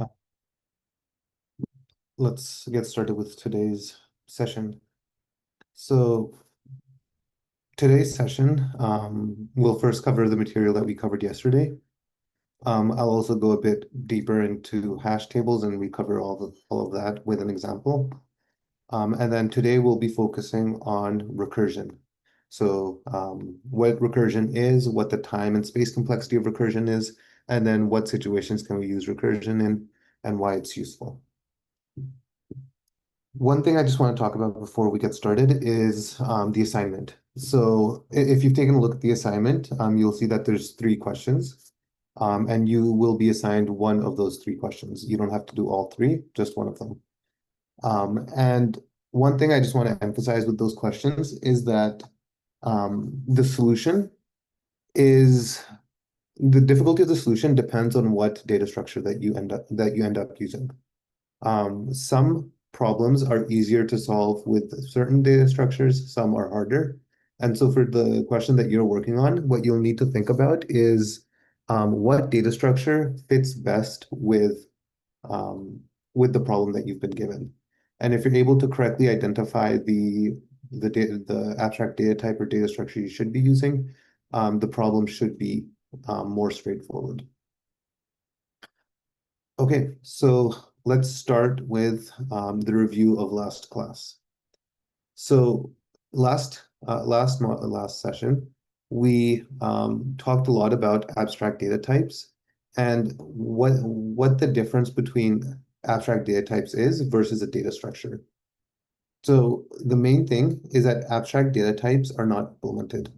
Uh, Let's get started with today's session. So today's session, we'll first cover the material that we covered yesterday. I'll also go a bit deeper into hash tables and we cover all of that with an example. And then today we'll be focusing on recursion. So what recursion is, what the time and space complexity of recursion is, and then what situations can we use recursion in, and why it's useful. One thing I just want to talk about before we get started is the assignment. So if you've taken a look at the assignment, you'll see that there's 3 questions, and you will be assigned one of those 3 questions. You don't have to do all 3, just one of them. And one thing I just want to emphasize with those questions is that the solution is the difficulty of the solution depends on what data structure that you end up using. Some problems are easier to solve with certain data structures, some are harder. And so for the question that you're working on, what you'll need to think about is what data structure fits best with the problem that you've been given. And if you're able to correctly identify the abstract data type or data structure you should be using, the problem should be more straightforward. Okay, so let's start with the review of last class. So last session, we talked a lot about abstract data types and what the difference between abstract data types is versus a data structure. So the main thing is that abstract data types are not implemented.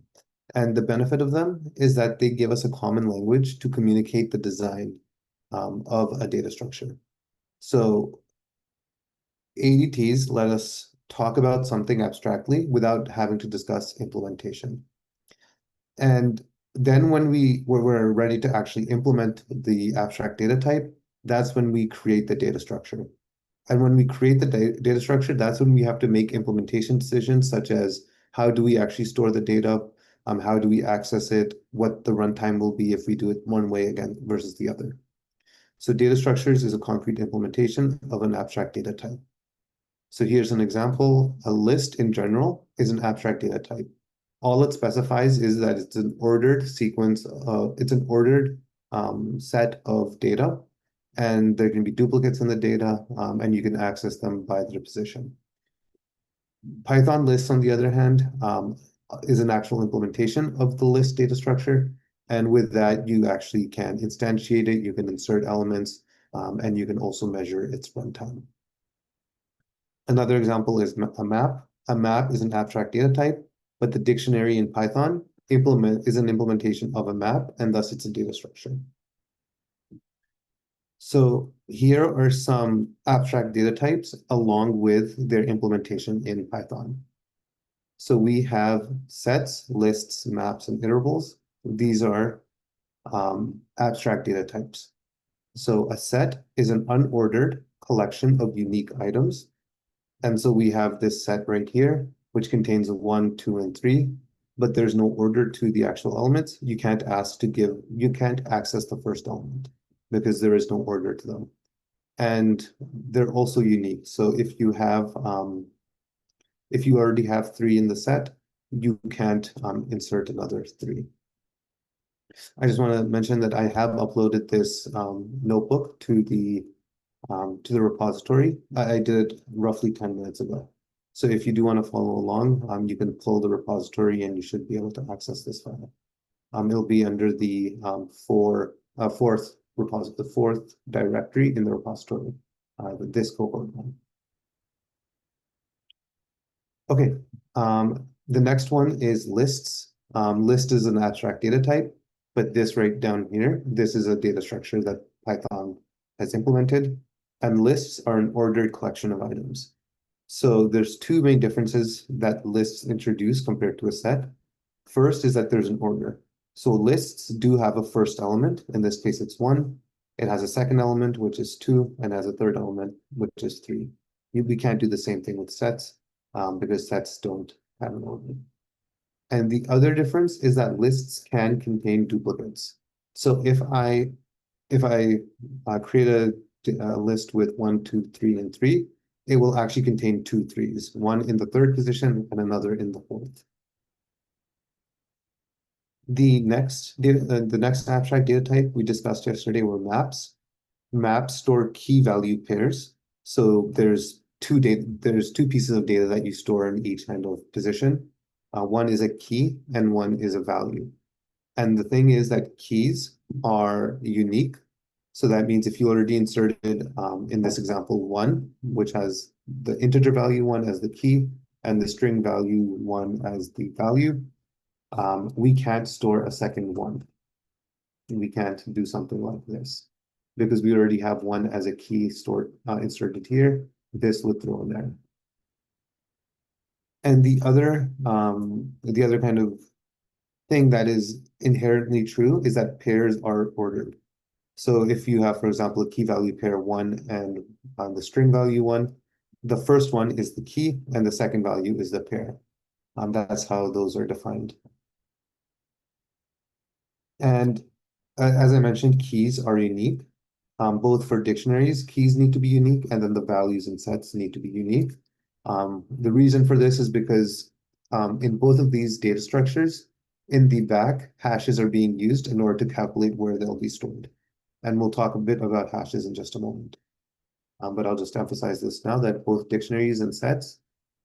And the benefit of them is that they give us a common language to communicate the design of a data structure. So ADTs let us talk about something abstractly without having to discuss implementation. And then when we're ready to actually implement the abstract data type, that's when we create the data structure. And when we create the data structure, that's when we have to make implementation decisions, such as how do we actually store the data, how do we access it, what the runtime will be if we do it one way again versus the other. So data structures is a concrete implementation of an abstract data type. So here's an example. A list in general is an abstract data type. All it specifies is that it's an ordered sequence, it's an ordered set of data, and there can be duplicates in the data, and you can access them by their position. Python lists, on the other hand, is an actual implementation of the list data structure. And with that, you actually can instantiate it, you can insert elements, and you can also measure its runtime. Another example is a map. A map is an abstract data type, but the dictionary in Python is an implementation of a map, and thus it's a data structure. So here are some abstract data types along with their implementation in Python. So we have sets, lists, maps, and iterables. These are abstract data types. So a set is an unordered collection of unique items. And so we have this set right here, which contains a 1, 2, and 3, but there's no order to the actual elements. You can't access the first element because there is no order to them. And they're also unique. So if you already have 3 in the set, you can't insert another 3. I just want to mention that I have uploaded this notebook to the repository. I did it roughly 10 minutes ago. So if you do want to follow along, you can pull the repository and you should be able to access this file. It'll be under the fourth directory in the repository, this cohort one. Okay, the next one is lists. List is an abstract data type, but this right down here, this is a data structure that Python has implemented, and lists are an ordered collection of items. So there's 2 main differences that lists introduce compared to a set. First is that there's an order. So lists do have a first element. In this case, it's 1. It has a second element, which is 2, and has a third element, which is 3. We can't do the same thing with sets because sets don't have an order. And the other difference is that lists can contain duplicates. So if I create list with 1, 2, 3, and 3, it will actually contain two threes, one in the third position and another in the fourth. The next abstract data type we discussed yesterday were maps. Maps store key value pairs. So there's two pieces of data that you store in each kind of position. One is a key and one is a value. And the thing is that keys are unique. So that means if you already inserted in this example 1, which has the integer value 1 as the key and the string value 1 as the value, we can't store a second 1. We can't do something like this because we already have 1 as a key stored inserted here. This would throw in there. And the other kind of thing that is inherently true is that pairs are ordered. So if you have, for example, a key value pair 1 and the string value 1, the first one is the key and the second value is the pair. That's how those are defined. And as I mentioned, keys are unique. Both for dictionaries, keys need to be unique, and then the values in sets need to be unique. The reason for this is because in both of these data structures, in the back, hashes are being used in order to calculate where they'll be stored. And we'll talk a bit about hashes in just a moment. But I'll just emphasize this now that both dictionaries and sets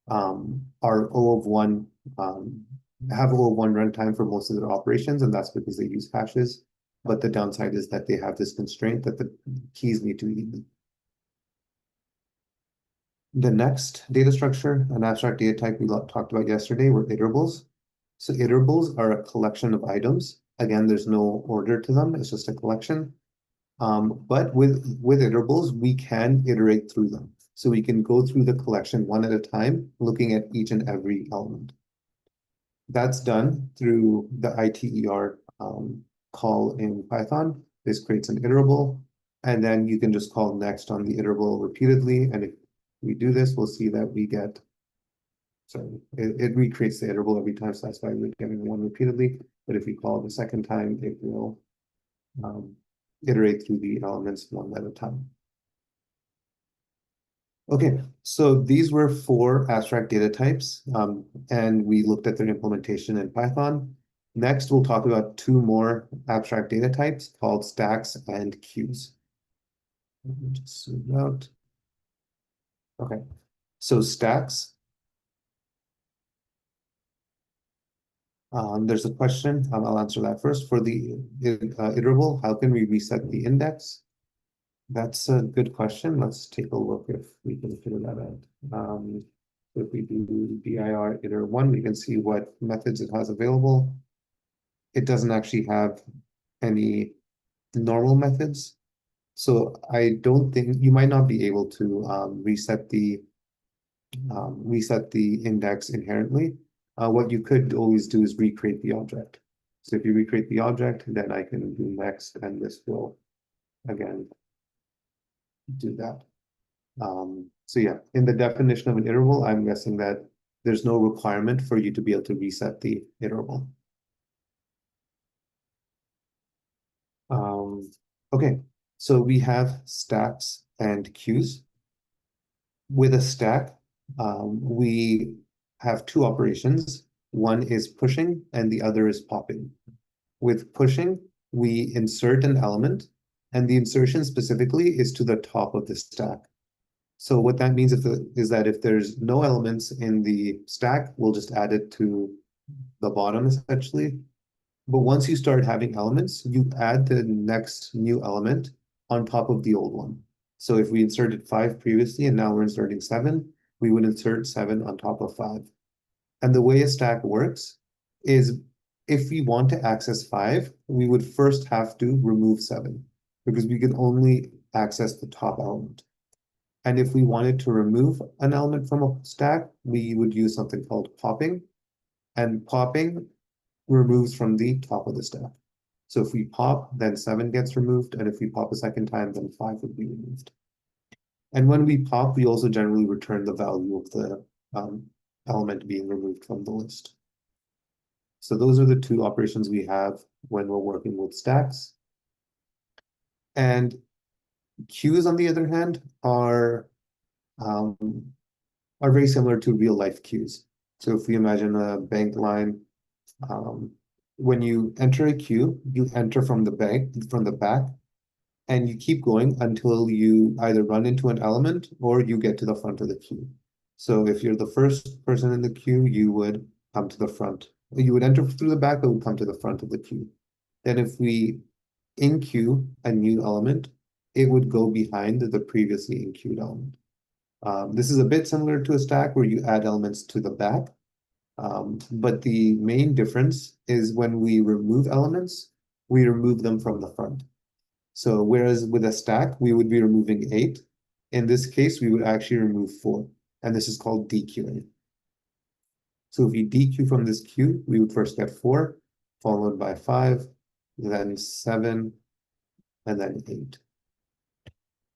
are O of 1, have O of 1 runtime for most of their operations, and that's because they use hashes. But the downside is that they have this constraint that the keys need to be unique. The next data structure, an abstract data type we talked about yesterday, were iterables. So iterables are a collection of items. Again, there's no order to them, it's just a collection. But with iterables, we can iterate through them. So we can go through the collection one at a time, looking at each and every element. That's done through the iter call in Python. This creates an iterable, and then you can just call next on the iterable repeatedly. And if we do this, we'll see that we get, sorry, it recreates the iterable every time, so that's why we're getting one repeatedly. But if we call it the second time, it will iterate through the elements one at a time. Okay, so these were 4 abstract data types, and we looked at their implementation in Python. Next, we'll talk about 2 more abstract data types called stacks and queues. Let me just zoom out. Okay, so stacks. There's a question, I'll answer that first. For the iterable, how can we reset the index? That's a good question. Let's take a look if we can figure that out. If we do dir iter1, we can see what methods it has available. It doesn't actually have any normal methods. So I don't think you might not be able to reset the index inherently. What you could always do is recreate the object. So if you recreate the object, then I can do next, and this will again do that. So yeah, in the definition of an iterable, I'm guessing that there's no requirement for you to be able to reset the iterable. Okay, so we have stacks and queues. With a stack, we have 2 operations. One is pushing and the other is popping. With pushing, we insert an element, and the insertion specifically is to the top of the stack. So what that means is that if there's no elements in the stack, we'll just add it to the bottom essentially. But once you start having elements, you add the next new element on top of the old one. So if we inserted 5 previously and now we're inserting 7, we would insert 7 on top of 5. And the way a stack works is if we want to access 5, we would first have to remove 7 because we can only access the top element. And if we wanted to remove an element from a stack, we would use something called popping. And popping removes from the top of the stack. So if we pop, then 7 gets removed. And if we pop a second time, then 5 would be removed. And when we pop, we also generally return the value of the element being removed from the list. So those are the 2 operations we have when we're working with stacks. And Queues, on the other hand, um, are very similar to real life queues. So if we imagine a bank line, um, when you enter a queue, you enter from the back, and you keep going until you either run into an element or you get to the front of the queue. So if you're the first person in the queue, you would come to the front. You would enter through the back, but would come to the front of the queue. Then if we in queue a new element, it would go behind the previously in queued element. This is a bit similar to a stack where you add elements to the back, but the main difference is when we remove elements, we remove them from the front. So whereas with a stack, we would be removing 8, in this case, we would actually remove 4, and this is called dequeuing. So if we dequeue from this queue, we would first get 4, followed by 5, then 7, and then 8.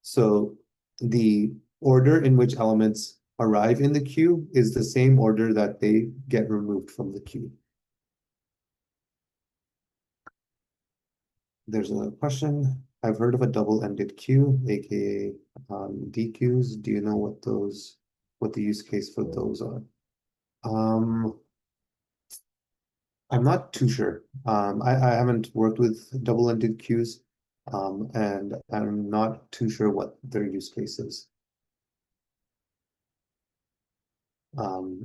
So the order in which elements arrive in the queue is the same order that they get removed from the queue. There's a question. I've heard of a double-ended queue, aka dequeues. Do you know what the use case for those are? I'm not too sure. I haven't worked with double-ended queues, and I'm not too sure what their use case is.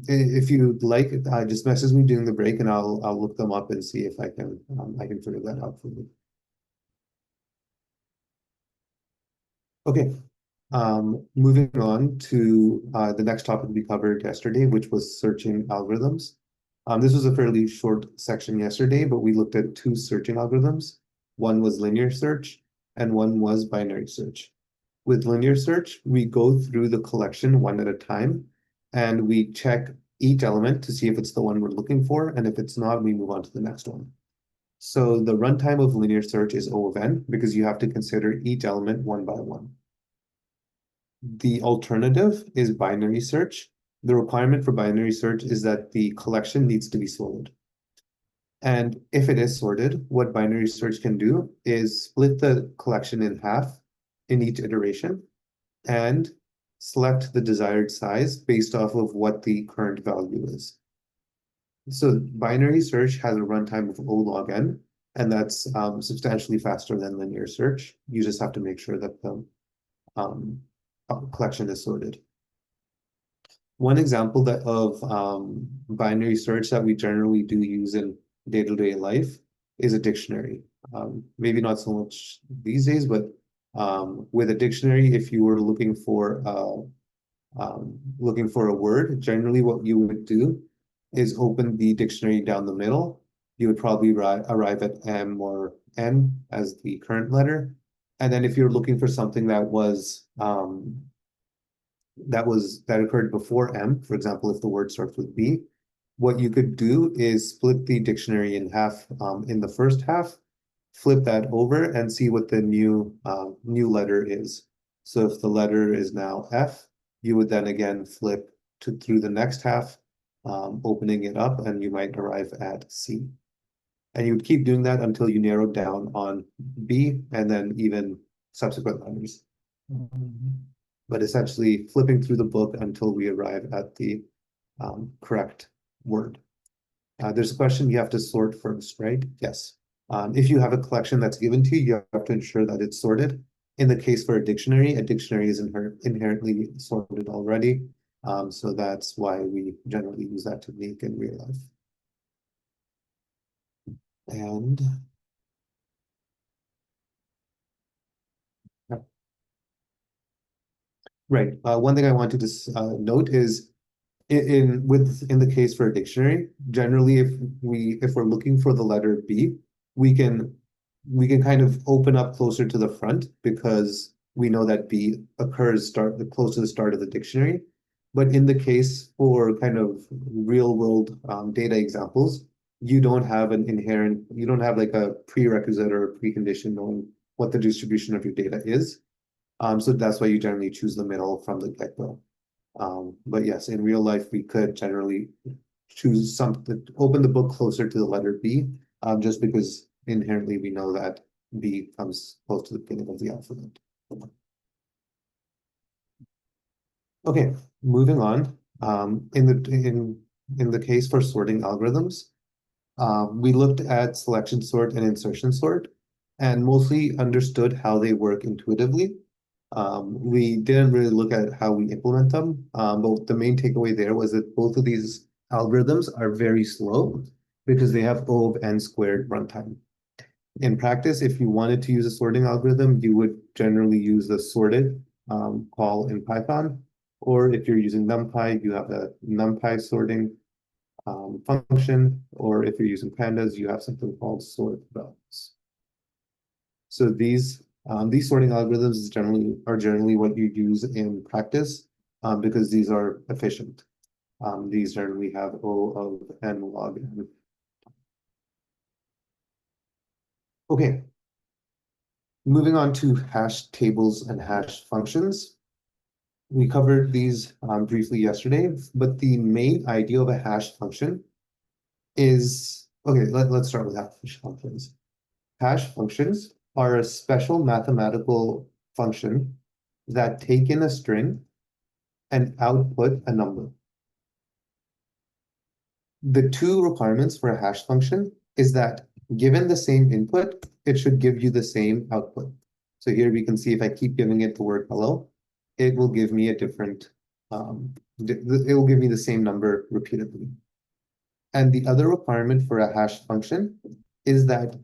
If you'd like, just message me during the break, and I'll look them up and see if I can figure that out for you. Okay. Moving on to the next topic we covered yesterday, which was searching algorithms. This was a fairly short section yesterday, but we looked at 2 searching algorithms. One was linear search, and one was binary search. With linear search, we go through the collection one at a time, and we check each element to see if it's the one we're looking for, and if it's not, we move on to the next one. So the runtime of linear search is O of n, because you have to consider each element one by one. The alternative is binary search. The requirement for binary search is that the collection needs to be sorted. And if it is sorted, what binary search can do is split the collection in half in each iteration and select the desired size based off of what the current value is. So binary search has a runtime of O log n, and that's substantially faster than linear search. You just have to make sure that the collection is sorted. One example of binary search that we generally do use in day-to-day life is a dictionary. Maybe not so much these days, but with a dictionary, if you were looking for a word, generally what you would do is open the dictionary down the middle. You would probably arrive at M or N as the current letter. And then if you're looking for something that occurred before M, for example, if the word starts with B, what you could do is split the dictionary in half in the first half, flip that over and see what the new letter is. So if the letter is now F, you would then again flip through the next half, opening it up, and you might arrive at C. And you would keep doing that until you narrow down on B and then even subsequent letters. But essentially flipping through the book until we arrive at the correct word. There's a question you have to sort first, right? Yes. If you have a collection that's given to you, you have to ensure that it's sorted. In the case for a dictionary is inherently sorted already. So that's why we generally use that technique in real life. And right, one thing I wanted to note is in the case for a dictionary, generally if we're looking for the letter B, we can kind of open up closer to the front because we know that B occurs close to the start of the dictionary. But in the case for kind of real world data examples, you don't have like a prerequisite or a precondition on what the distribution of your data is. So that's why you generally choose the middle from the get-go. But yes, in real life, we could generally choose open the book closer to the letter B, just because inherently we know that B comes close to the beginning of the alphabet. Okay, moving on. In the case for sorting algorithms, we looked at selection sort and insertion sort and mostly understood how they work intuitively. We didn't really look at how we implement them, but the main takeaway there was that both of these algorithms are very slow because they have O of n squared runtime. In practice, if you wanted to use a sorting algorithm, you would generally use the sorted call in Python, or if you're using NumPy, you have a NumPy sorting function, or if you're using pandas, you have something called sort values. So these sorting algorithms are generally what you use in practice because these are efficient. These generally have O of n log n. Okay, moving on to hash tables and hash functions. We covered these briefly yesterday, but the main idea of a hash function is, okay, let's start with hash functions. Hash functions are a special mathematical function that take in a string and output a number. The two requirements for a hash function is that given the same input, it should give you the same output. So here we can see if I keep giving it the word hello, it will give me a different, it will give me the same number repeatedly. And the other requirement for a hash function is that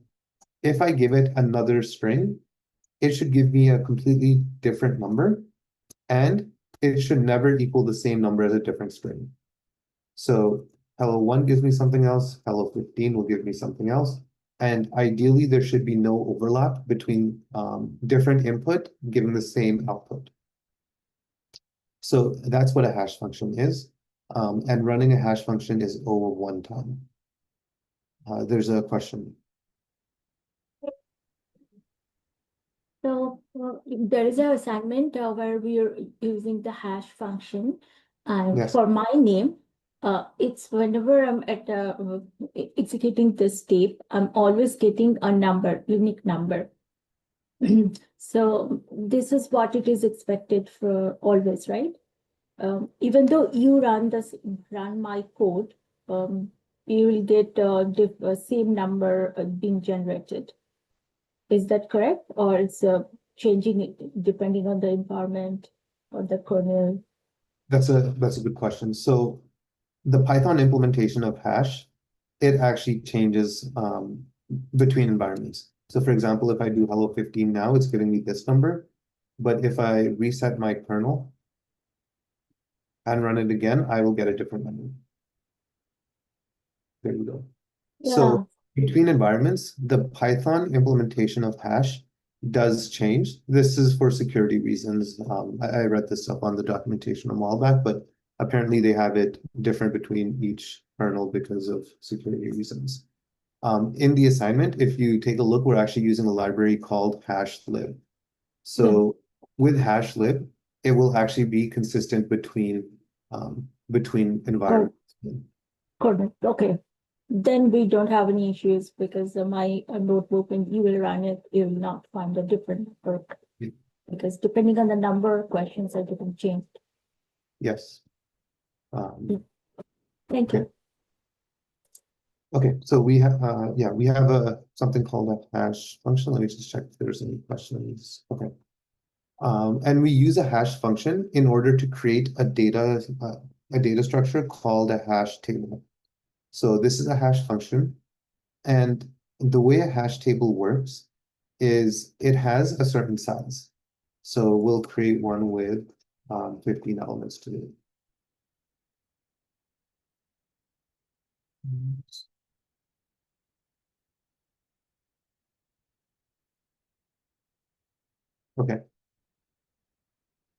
if I give it another string, it should give me a completely different number, and it should never equal the same number as a different string. So hello1 gives me something else, hello15 will give me something else, and ideally there should be no overlap between different input giving the same output. So that's what a hash function is, and running a hash function is O of 1 time. There's a question. So there is an assignment where we are using the hash function, and Yes. for my name, it's whenever I'm at executing this tape, I'm always getting a number, unique number. So this is what it is expected for always, right? Even though you run my code, you will get same number being generated. Is that correct? Or it's changing it depending on the environment or the kernel? That's a good question. So the Python implementation of hash, it actually changes between environments. So for example, if I do hello15 now, it's giving me this number. But if I reset my kernel and run it again, I will get a different number. There we go. So between environments, the Python implementation of hash does change. This is for security reasons. I read this up on the documentation a while back, but apparently they have it different between each kernel because of security reasons. In the assignment, if you take a look, we're actually using a library called hashlib. So with hashlib, it will actually be consistent between environments. Correct. Okay. Then we don't have any issues because my notebook, and you will run it, you will not find a different work. Yeah. Because depending on the number of questions are getting changed. Yes. Thank you. Okay, so we have we have a something called a hash function. Let me just check if there's any questions. Okay. And we use a hash function in order to create a data structure called a hash table. So this is a hash function, and the way a hash table works is it has a certain size. So we'll create one with 15 elements to it. Okay.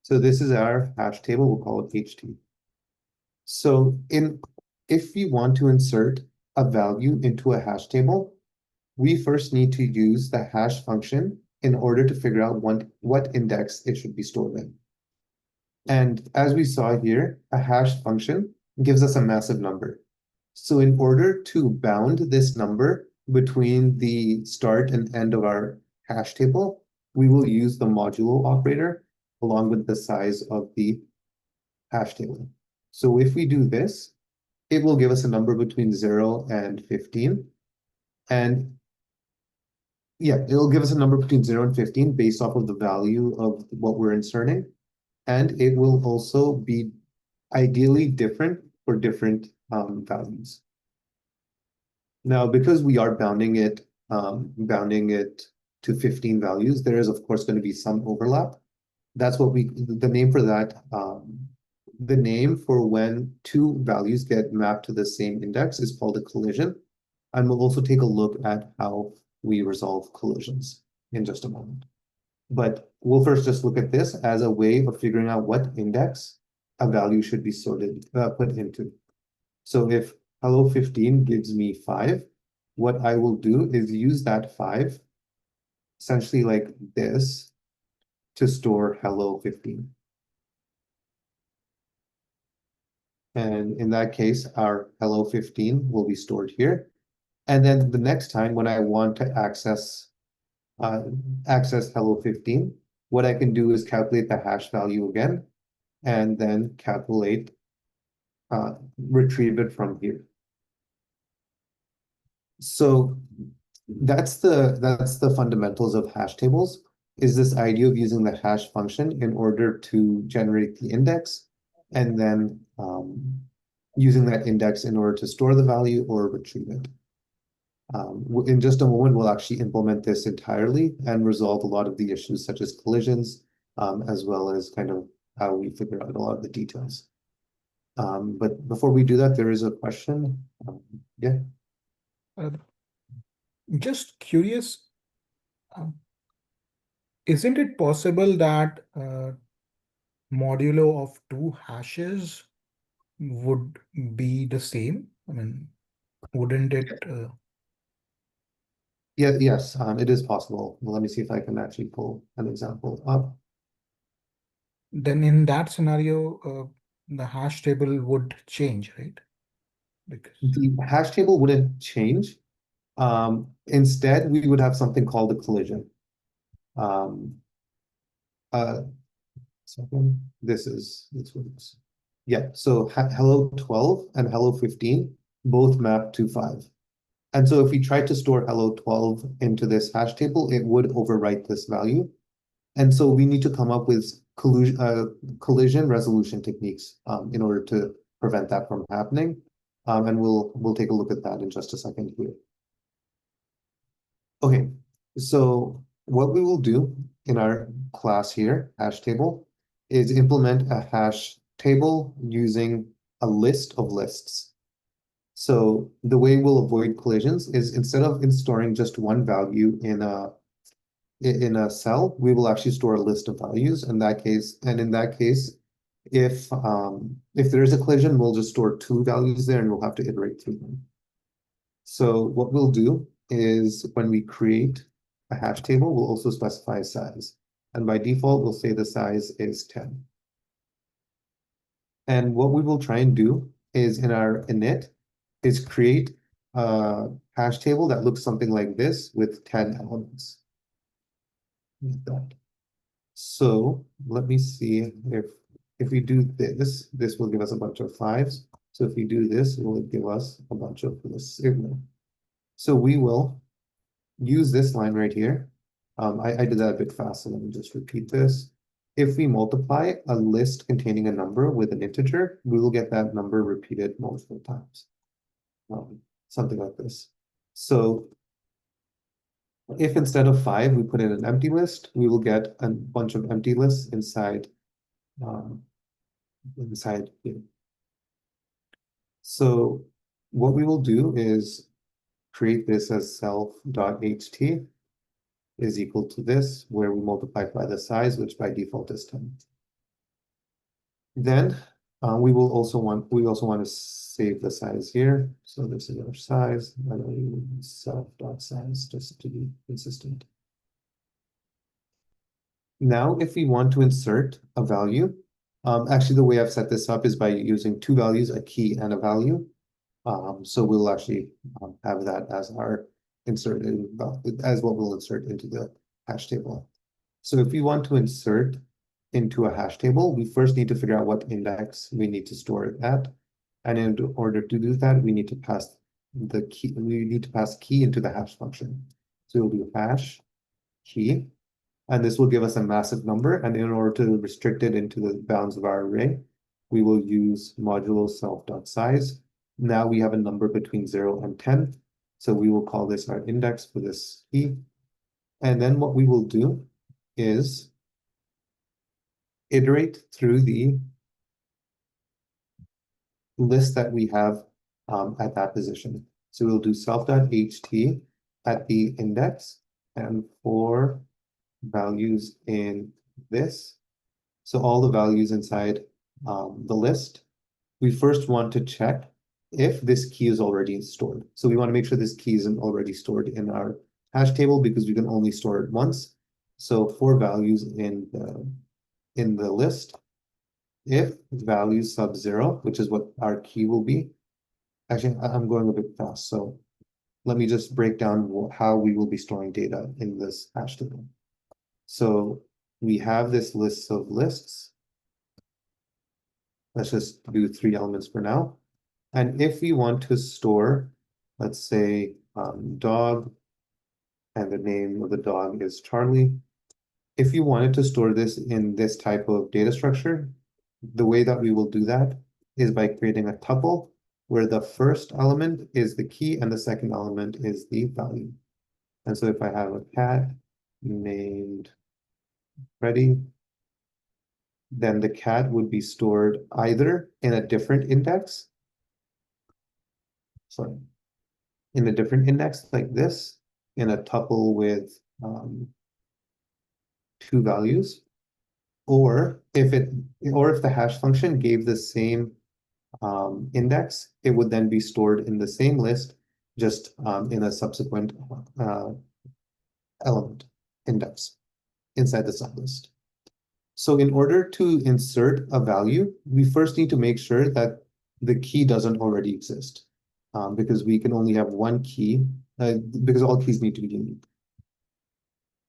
So this is our hash table. We'll call it HT. So if we want to insert a value into a hash table, we first need to use the hash function in order to figure out what index it should be stored in. And as we saw here, a hash function gives us a massive number. So in order to bound this number between the start and end of our hash table, we will use the modulo operator along with the size of the hash table. So if we do this, it will give us a number between 0 and 15. And yeah, it'll give us a number between 0 and 15 based off of the value of what we're inserting. And it will also be ideally different for different values. Now, because we are bounding it to 15 values, there is of course going to be some overlap. That's what the name for that, the name for when two values get mapped to the same index is called a collision. And we'll also take a look at how we resolve collisions in just a moment. But we'll first just look at this as a way of figuring out what index a value should be put into. So if hello 15 gives me 5, what I will do is use that 5, essentially like this, to store hello 15. And in that case, our hello 15 will be stored here. And then the next time when I want to access hello 15, what I can do is calculate the hash value again, and then retrieve it from here. So that's the fundamentals of hash tables, is this idea of using the hash function in order to generate the index, and then using that index in order to store the value or retrieve it. In just a moment, we'll actually implement this entirely and resolve a lot of the issues such as collisions, as well as kind of how we figure out a lot of the details. But before we do that, there is a question. Yeah. Just curious, isn't it possible that modulo of two hashes would be the same? I mean, wouldn't it? Yeah, yes, it is possible. Well, let me see if I can actually pull an example up. Then in that scenario, the hash table would change, right? Because the hash table wouldn't change. Instead, we would have something called a collision. Second, this works. Yeah, so hello 12 and hello 15 both map to 5. And so if we tried to store hello 12 into this hash table, it would overwrite this value. And so we need to come up with collision resolution techniques in order to prevent that from happening. And we'll take a look at that in just a second here. Okay, so what we will do in our class here, hash table, is implement a hash table using a list of lists. So the way we'll avoid collisions is instead of storing just one value in a cell, we will actually store a list of values in that case. And in that case, if there is a collision, we'll just store 2 values there and we'll have to iterate through them. So what we'll do is when we create a hash table, we'll also specify size. And by default, we'll say the size is 10. And what we will try and do is in our init is create a hash table that looks something like this with 10 elements. Like that. So let me see if we do this, this will give us a bunch of 5s. So if we do this, it will give us a bunch of this signal. So we will use this line right here. I did that a bit fast, so let me just repeat this. If we multiply a list containing a number with an integer, we will get that number repeated multiple times. Something like this. So if instead of 5, we put in an empty list, we will get a bunch of empty lists inside here. So what we will do is create this as self.ht is equal to this, where we multiply by the size, which by default is 10. Then we also want to save the size here. So this is our size, and self.size just to be consistent. Now, if we want to insert a value, actually the way I've set this up is by using 2 values, a key and a value. So we'll actually have that as our as what we'll insert into the hash table. So if we want to insert into a hash table, we first need to figure out what index we need to store it at. And in order to do that, we need to pass the key, we need to pass key into the hash function. So we'll do hash key, and this will give us a massive number. And in order to restrict it into the bounds of our array, we will use modulo self.size. Now we have a number between 0 and 10. So we will call this our index for this key. And then what we will do is iterate through the list that we have at that position. So we'll do self.ht at the index and for values in this. So all the values inside the list, we first want to check if this key is already stored. So we want to make sure this key isn't already stored in our hash table because we can only store it once. So for values in the list, if value sub 0, which is what our key will be. Actually, I'm going a bit fast, so let me just break down how we will be storing data in this hash table. So we have this list of lists. Let's just do 3 elements for now. And if we want to store, let's say dog, and the name of the dog is Charlie. If you wanted to store this in this type of data structure, the way that we will do that is by creating a tuple where the first element is the key and the second element is the value. And so if I have a cat named Freddy, then the cat would be stored either in a different index, in a different index like this, in a tuple with 2 values, or if the hash function gave the same index, it would then be stored in the same list, just in a subsequent element index inside the sublist. So in order to insert a value, we first need to make sure that the key doesn't already exist, because we can only have one key, because all keys need to be unique.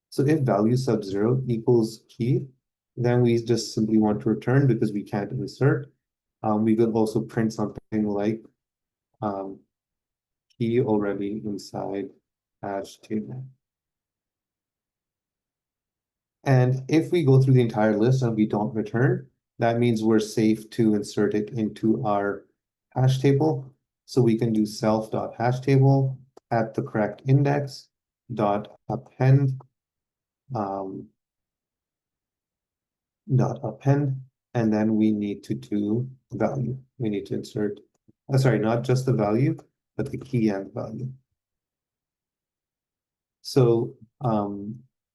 So if value sub 0 equals key, then we just simply want to return because we can't insert. We could also print something like key already inside hash table. And if we go through the entire list and we don't return, that means we're safe to insert it into our hash table. So we can do self.hashtable at the correct index dot append and then we need to do value. We need to insert, sorry, not just the value, but the key and value. So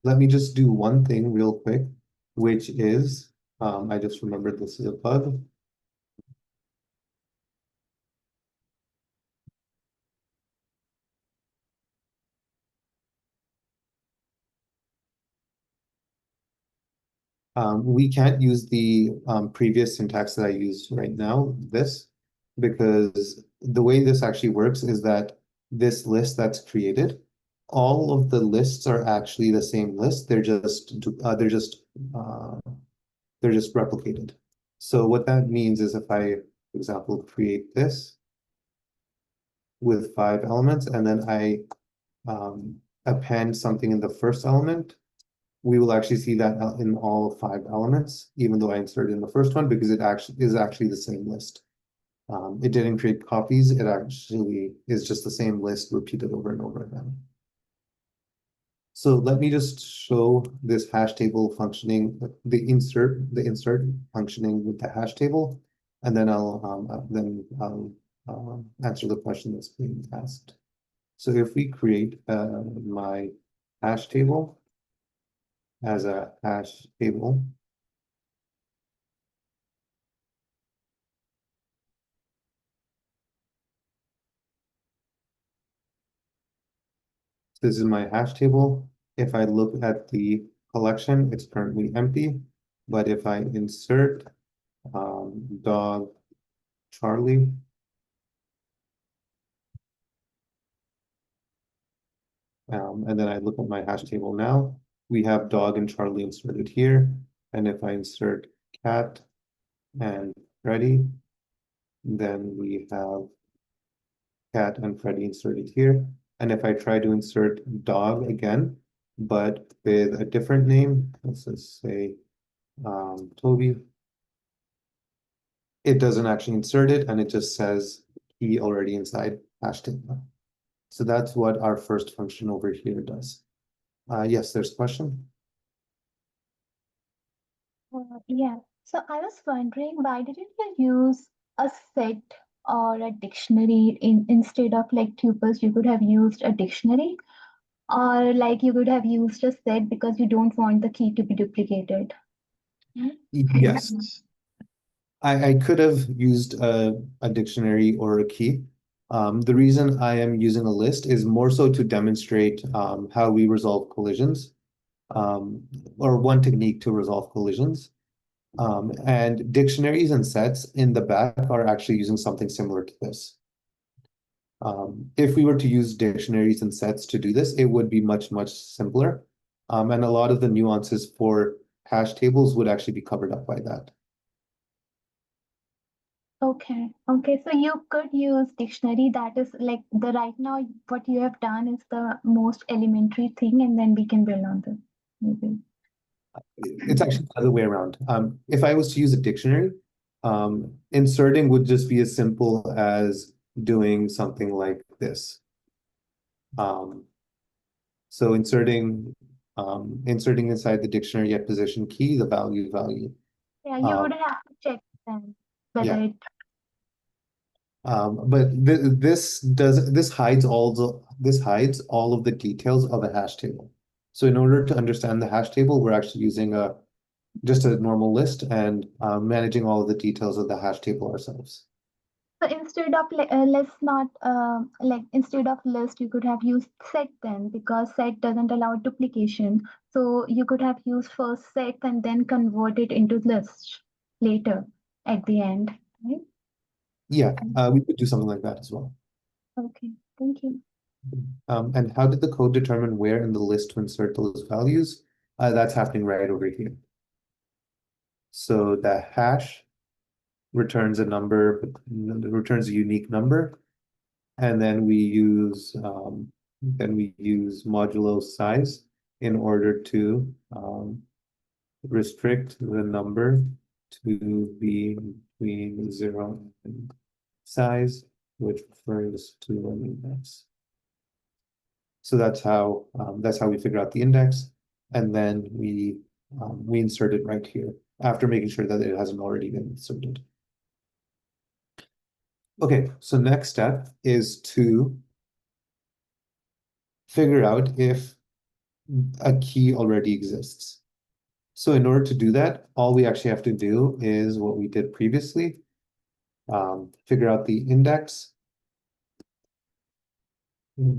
let me just do one thing real quick, which is, I just remembered this is a bug. We can't use the previous syntax that I use right now, this, because the way this actually works is that this list that's created, all of the lists are actually the same list. They're just replicated. So what that means is if I, for example, create this with 5 elements and then I append something in the first element, we will actually see that in all 5 elements, even though I inserted in the first one, because it actually is the same list. It didn't create copies, it actually is just the same list repeated over and over again. So let me just show this hash table functioning, the insert functioning with the hash table, and then I'll answer the question that's being asked. So if we create my hash table as a hash table, this is my hash table. If I look at the collection, it's currently empty. But if I insert dog Charlie, and then I look at my hash table now, we have dog and Charlie inserted here. And if I insert cat and Freddy, then we have cat and Freddy inserted here. And if I try to insert dog again, but with a different name, let's just say Toby, it doesn't actually insert it, and it just says key already inside hash table. So that's what our first function over here does. Yes, there's a question. Yeah. So I was wondering, why didn't you use a set or a dictionary instead of like tuples? You could have used a dictionary, or like you could have used a set because you don't want the key to be duplicated. Yes, I could have used a dictionary or a key. The reason I am using a list is more so to demonstrate how we resolve collisions, or one technique to resolve collisions. And dictionaries and sets in the back are actually using something similar to this. If we were to use dictionaries and sets to do this, it would be much, much simpler. And a lot of the nuances for hash tables would actually be covered up by that. Okay. Okay. So you could use dictionary. That is like the right now what you have done is the most elementary thing, and then we can build on this. Maybe. It's actually the other way around. If I was to use a dictionary, inserting would just be as simple as doing something like this. So inserting inside the dictionary at position key, the value. Yeah, you would have to check then whether Yeah. it. But this hides all of the details of a hash table. So in order to understand the hash table, we're actually using just a normal list and managing all of the details of the hash table ourselves. So instead of let's not like instead of list, you could have used set then, because set doesn't allow duplication. So you could have used first set and then convert it into list later at the end, right? Yeah, we could do something like that as well. Okay, thank you. And how did the code determine where in the list to insert those values? That's happening right over here. So the hash returns a number, returns a unique number, and then we use modulo size in order to restrict the number to be between 0 and size, which refers to an index. So that's how we figure out the index, and then we insert it right here after making sure that it hasn't already been inserted. Okay, so next step is to figure out if a key already exists. So in order to do that, all we actually have to do is what we did previously, figure out the index.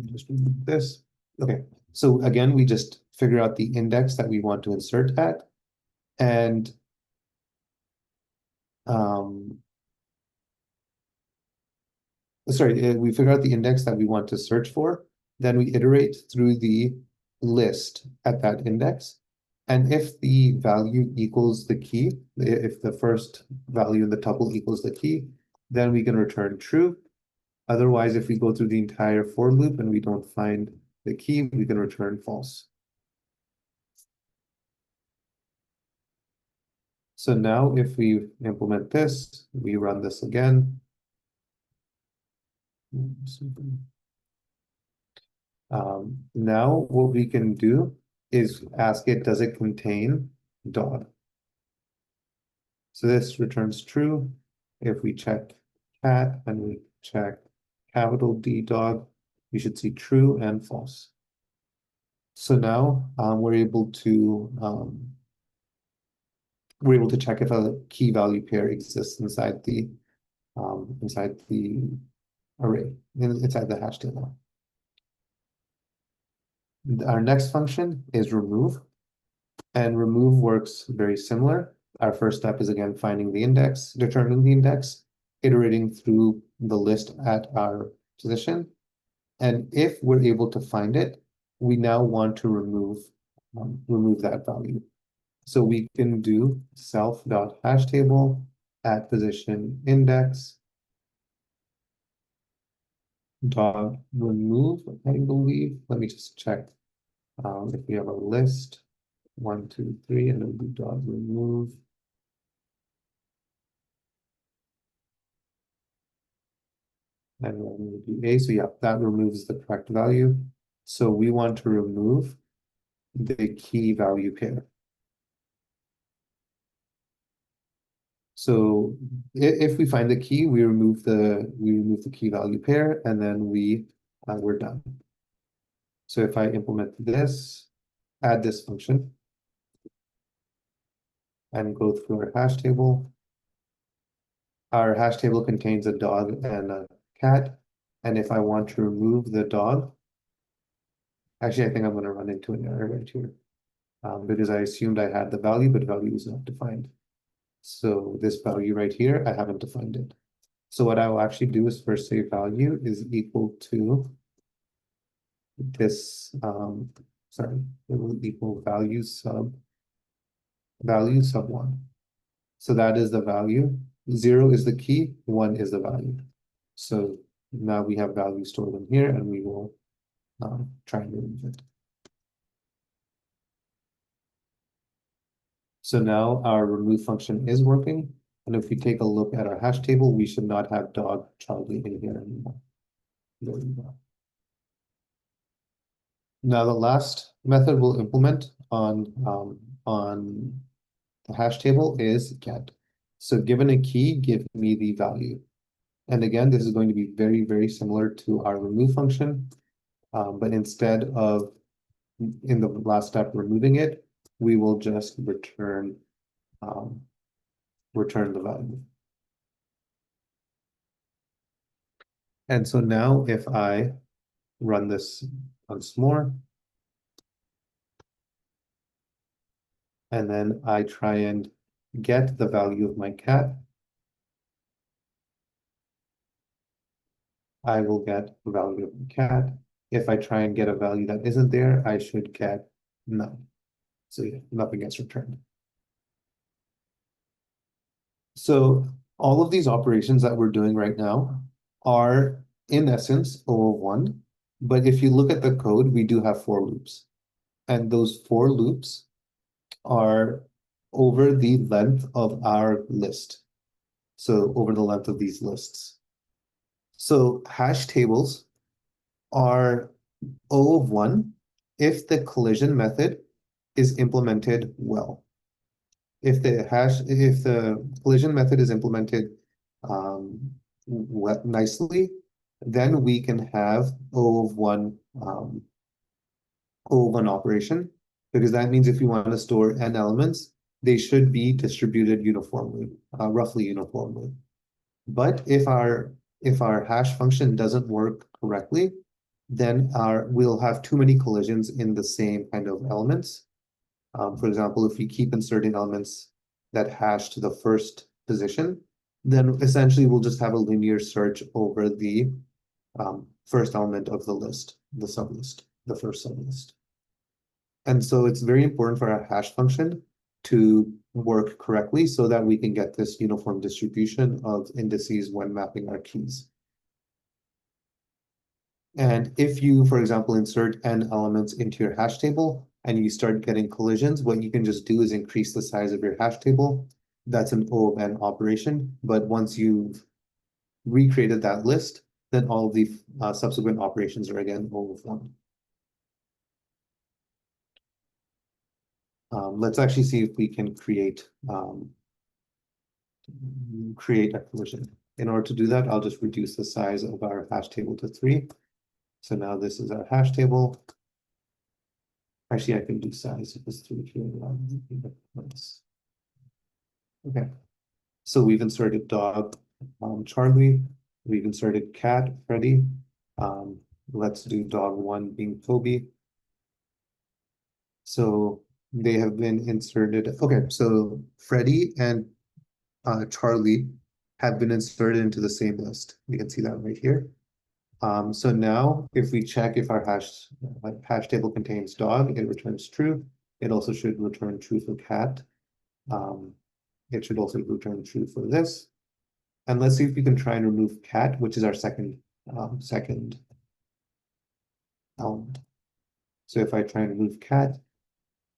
Just remove this. Okay, so again, we just figure out the index that we want to insert at, and we figure out the index that we want to search for, then we iterate through the list at that index. And if the value equals the key, if the first value in the tuple equals the key, then we can return true. Otherwise, if we go through the entire for loop and we don't find the key, we can return false. So now if we implement this, we run this again. Now what we can do is ask it, does it contain dog? So this returns true. If we check cat and we check capital D dog, we should see true and false. So now we're able to check if a key value pair exists inside the array, inside the hash table. Our next function is remove, and remove works very similar. Our first step is again finding the index, determining the index, iterating through the list at our position. And if we're able to find it, we now want to remove that value. So we can do self.hashtable at position index dot remove, I believe. Let me just check. If we have a list, 1, 2, 3, and then we dot remove. And then we do A, so yeah, that removes the correct value. So we want to remove the key value pair. So if we find the key, we remove the key value pair, and then we're done. So if I implement this, add this function, and go through our hash table. Our hash table contains a dog and a cat. And if I want to remove the dog, actually, I think I'm going to run into an error right here. Because I assumed I had the value, but value is not defined. So this value right here, I haven't defined it. So what I will actually do is first say value is equal to this, sorry, it will equal value sub 1. So that is the value. 0 is the key, 1 is the value. So now we have value stored in here, and we will try and remove it. So now our remove function is working. And if we take a look at our hash table, we should not have dog Charlie in here anymore. There we go. Now the last method we'll implement on the hash table is get. So given a key, give me the value. And again, this is going to be very, very similar to our remove function. But instead of in the last step removing it, we will just return the value. And so now if I run this once more, and then I try and get the value of my cat, I will get the value of the cat. If I try and get a value that isn't there, I should get none. So yeah, nothing gets returned. So all of these operations that we're doing right now are in essence O1, but if you look at the code, we do have for loops. And those for loops are over the length of our list. So over the length of these lists. So hash tables are O of 1 if the collision method is implemented well. If the collision method is implemented nicely, then we can have O of 1 operation, because that means if you want to store n elements, they should be distributed uniformly, roughly uniformly. But if our hash function doesn't work correctly, then we'll have too many collisions in the same kind of elements. For example, if we keep inserting elements that hash to the first position, then essentially we'll just have a linear search over the first element of the list, the sublist, the first sublist. And so it's very important for our hash function to work correctly so that we can get this uniform distribution of indices when mapping our keys. And if you, for example, insert n elements into your hash table and you start getting collisions, what you can just do is increase the size of your hash table. That's an O of n operation. But once you've recreated that list, then all of the subsequent operations are again O of 1. Let's actually see if we can create a collision. In order to do that, I'll just reduce the size of our hash table to 3. So now this is our hash table. Actually, I can do size if it's 3 here. Okay. So we've inserted dog Charlie. We've inserted cat Freddy. Let's do dog 1 being Toby. So they have been inserted. Okay, so Freddy and Charlie have been inserted into the same list. We can see that right here. So now if we check if our hash table contains dog, it returns true. It also should return true for cat. It should also return true for this. And let's see if we can try and remove cat, which is our second element. So if I try and remove cat,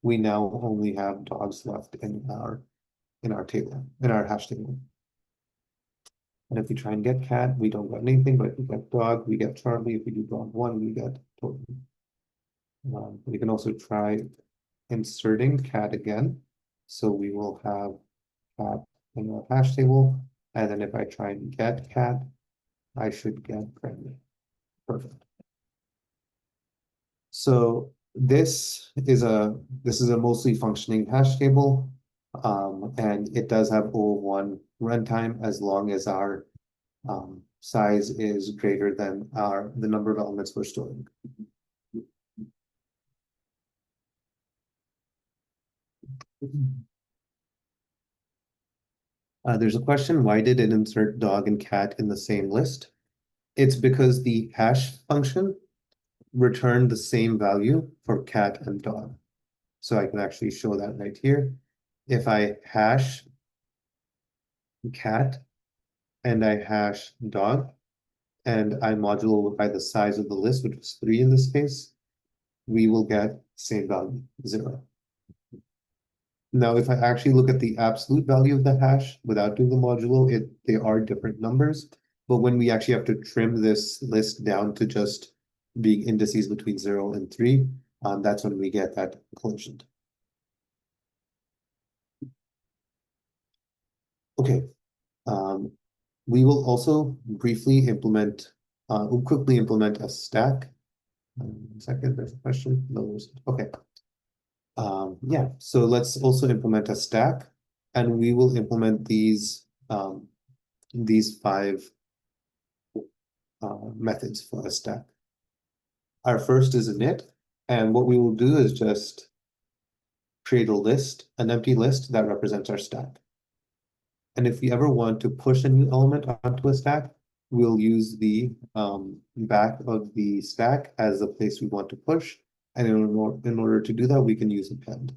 we now only have dogs left in our table, in our hash table. And if we try and get cat, we don't get anything, but if we get dog, we get Charlie. If we do dog 1, we get Toby. We can also try inserting cat again. So we will have cat in our hash table. And then if I try and get cat, I should get friendly. Perfect. So this is a mostly functioning hash table. And it does have O1 runtime as long as our size is greater than the number of elements we're storing. There's a question, why did it insert dog and cat in the same list? It's because the hash function returned the same value for cat and dog. So I can actually show that right here. If I hash cat and I hash dog and I modulo by the size of the list, which was 3 in this case, we will get same value, 0. Now, if I actually look at the absolute value of the hash without doing the modulo, they are different numbers. But when we actually have to trim this list down to just being indices between 0 and 3, that's when we get that conclusion. Okay, we will also briefly implement, we'll quickly implement a stack. 1 second, there's a question. No, there isn't. Okay. Yeah, so let's also implement a stack, and we will implement these 5 methods for a stack. Our first is init, and what we will do is just create a list, an empty list that represents our stack. And if we ever want to push a new element onto a stack, we'll use the back of the stack as the place we want to push. And in order to do that, we can use append.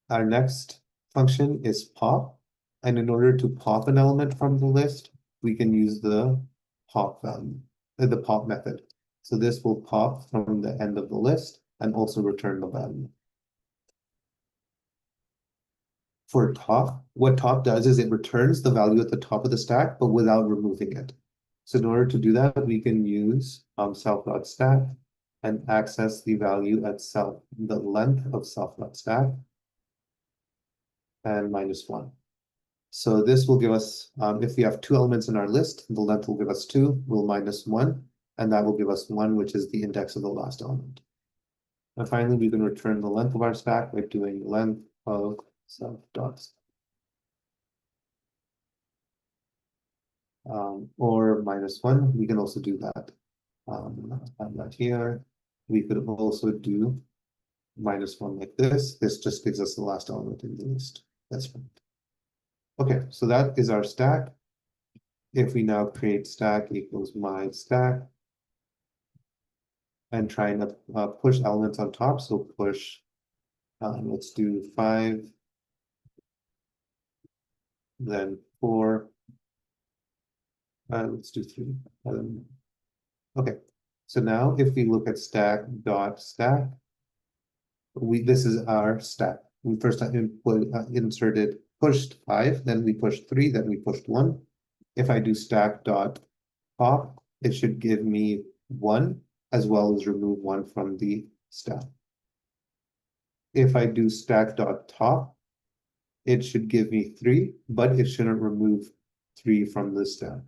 Our next function is pop. And in order to pop an element from the list, we can use the pop value, the pop method. So this will pop from the end of the list and also return the value. For top, what top does is it returns the value at the top of the stack, but without removing it. So in order to do that, we can use self.stack and access the value at the length of self.stack and -1. So this will give us, if we have 2 elements in our list, the length will give us 2, we'll -1, and that will give us 1, which is the index of the last element. And finally, we can return the length of our stack by doing length of self.stack. Or -1, we can also do that. And that here, we could also do -1 like this. This just gives us the last element in the list. That's fine. Okay, so that is our stack. If we now create stack equals my stack and try and push elements on top, so push, let's do 5, then 4, let's do 3. Okay, so now if we look at stack.stack, this is our stack. We first pushed 5, then we pushed 3, then we pushed 1. If I do stack.pop, it should give me 1 as well as remove 1 from the stack. If I do stack.top, it should give me 3, but it shouldn't remove 3 from the stack.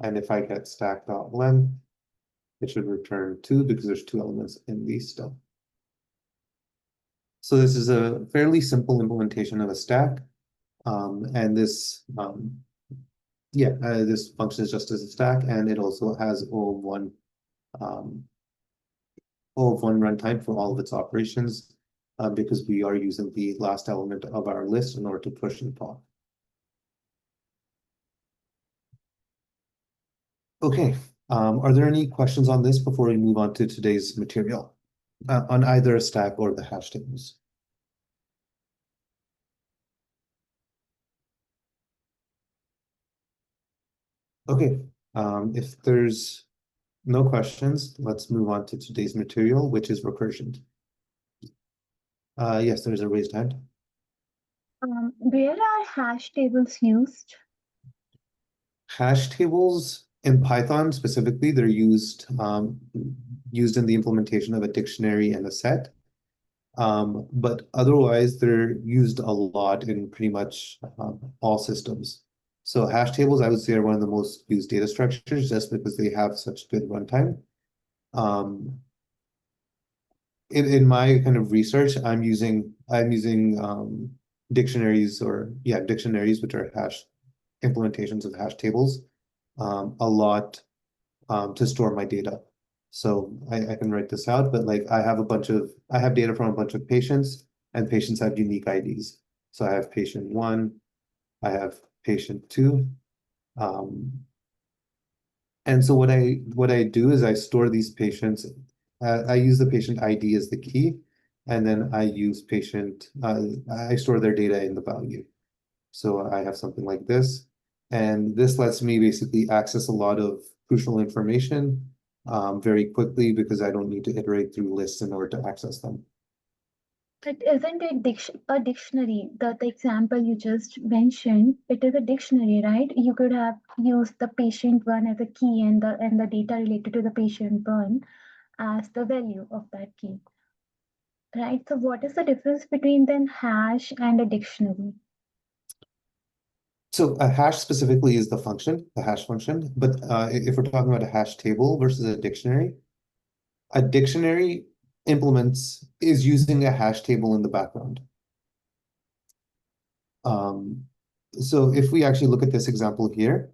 And if I get stack.length, it should return 2 because there's 2 elements in the stack. So this is a fairly simple implementation of a stack. And this, this functions just as a stack, and it also has O1 runtime for all of its operations, because we are using the last element of our list in order to push and pop. Okay, are there any questions on this before we move on to today's material? on either a stack or the hash tables. Okay, if there's no questions, let's move on to today's material, which is recursion. Yes, there's a raised hand. Where are hash tables used? Hash tables in Python specifically, they're used in the implementation of a dictionary and a set. But otherwise, they're used a lot in pretty much all systems. So hash tables, I would say, are one of the most used data structures just because they have such good runtime. In my kind of research, I'm using dictionaries dictionaries, which are hash implementations of hash tables, a lot to store my data. So I can write this out, but like I have data from a bunch of patients, and patients have unique IDs. So I have patient 1, I have patient 2. And so what I do is I store these patients. I use the patient ID as the key, and then I use I store their data in the value. So I have something like this, and this lets me basically access a lot of crucial information very quickly because I don't need to iterate through lists in order to access them. But isn't it a dictionary? The example you just mentioned, it is a dictionary, right? You could have used the patient one as a key and the data related to the patient one as the value of that key. Right? So what is the difference between then hash and a dictionary? So a hash specifically is the hash function. But if we're talking about a hash table versus a dictionary is using a hash table in the background. So if we actually look at this example here,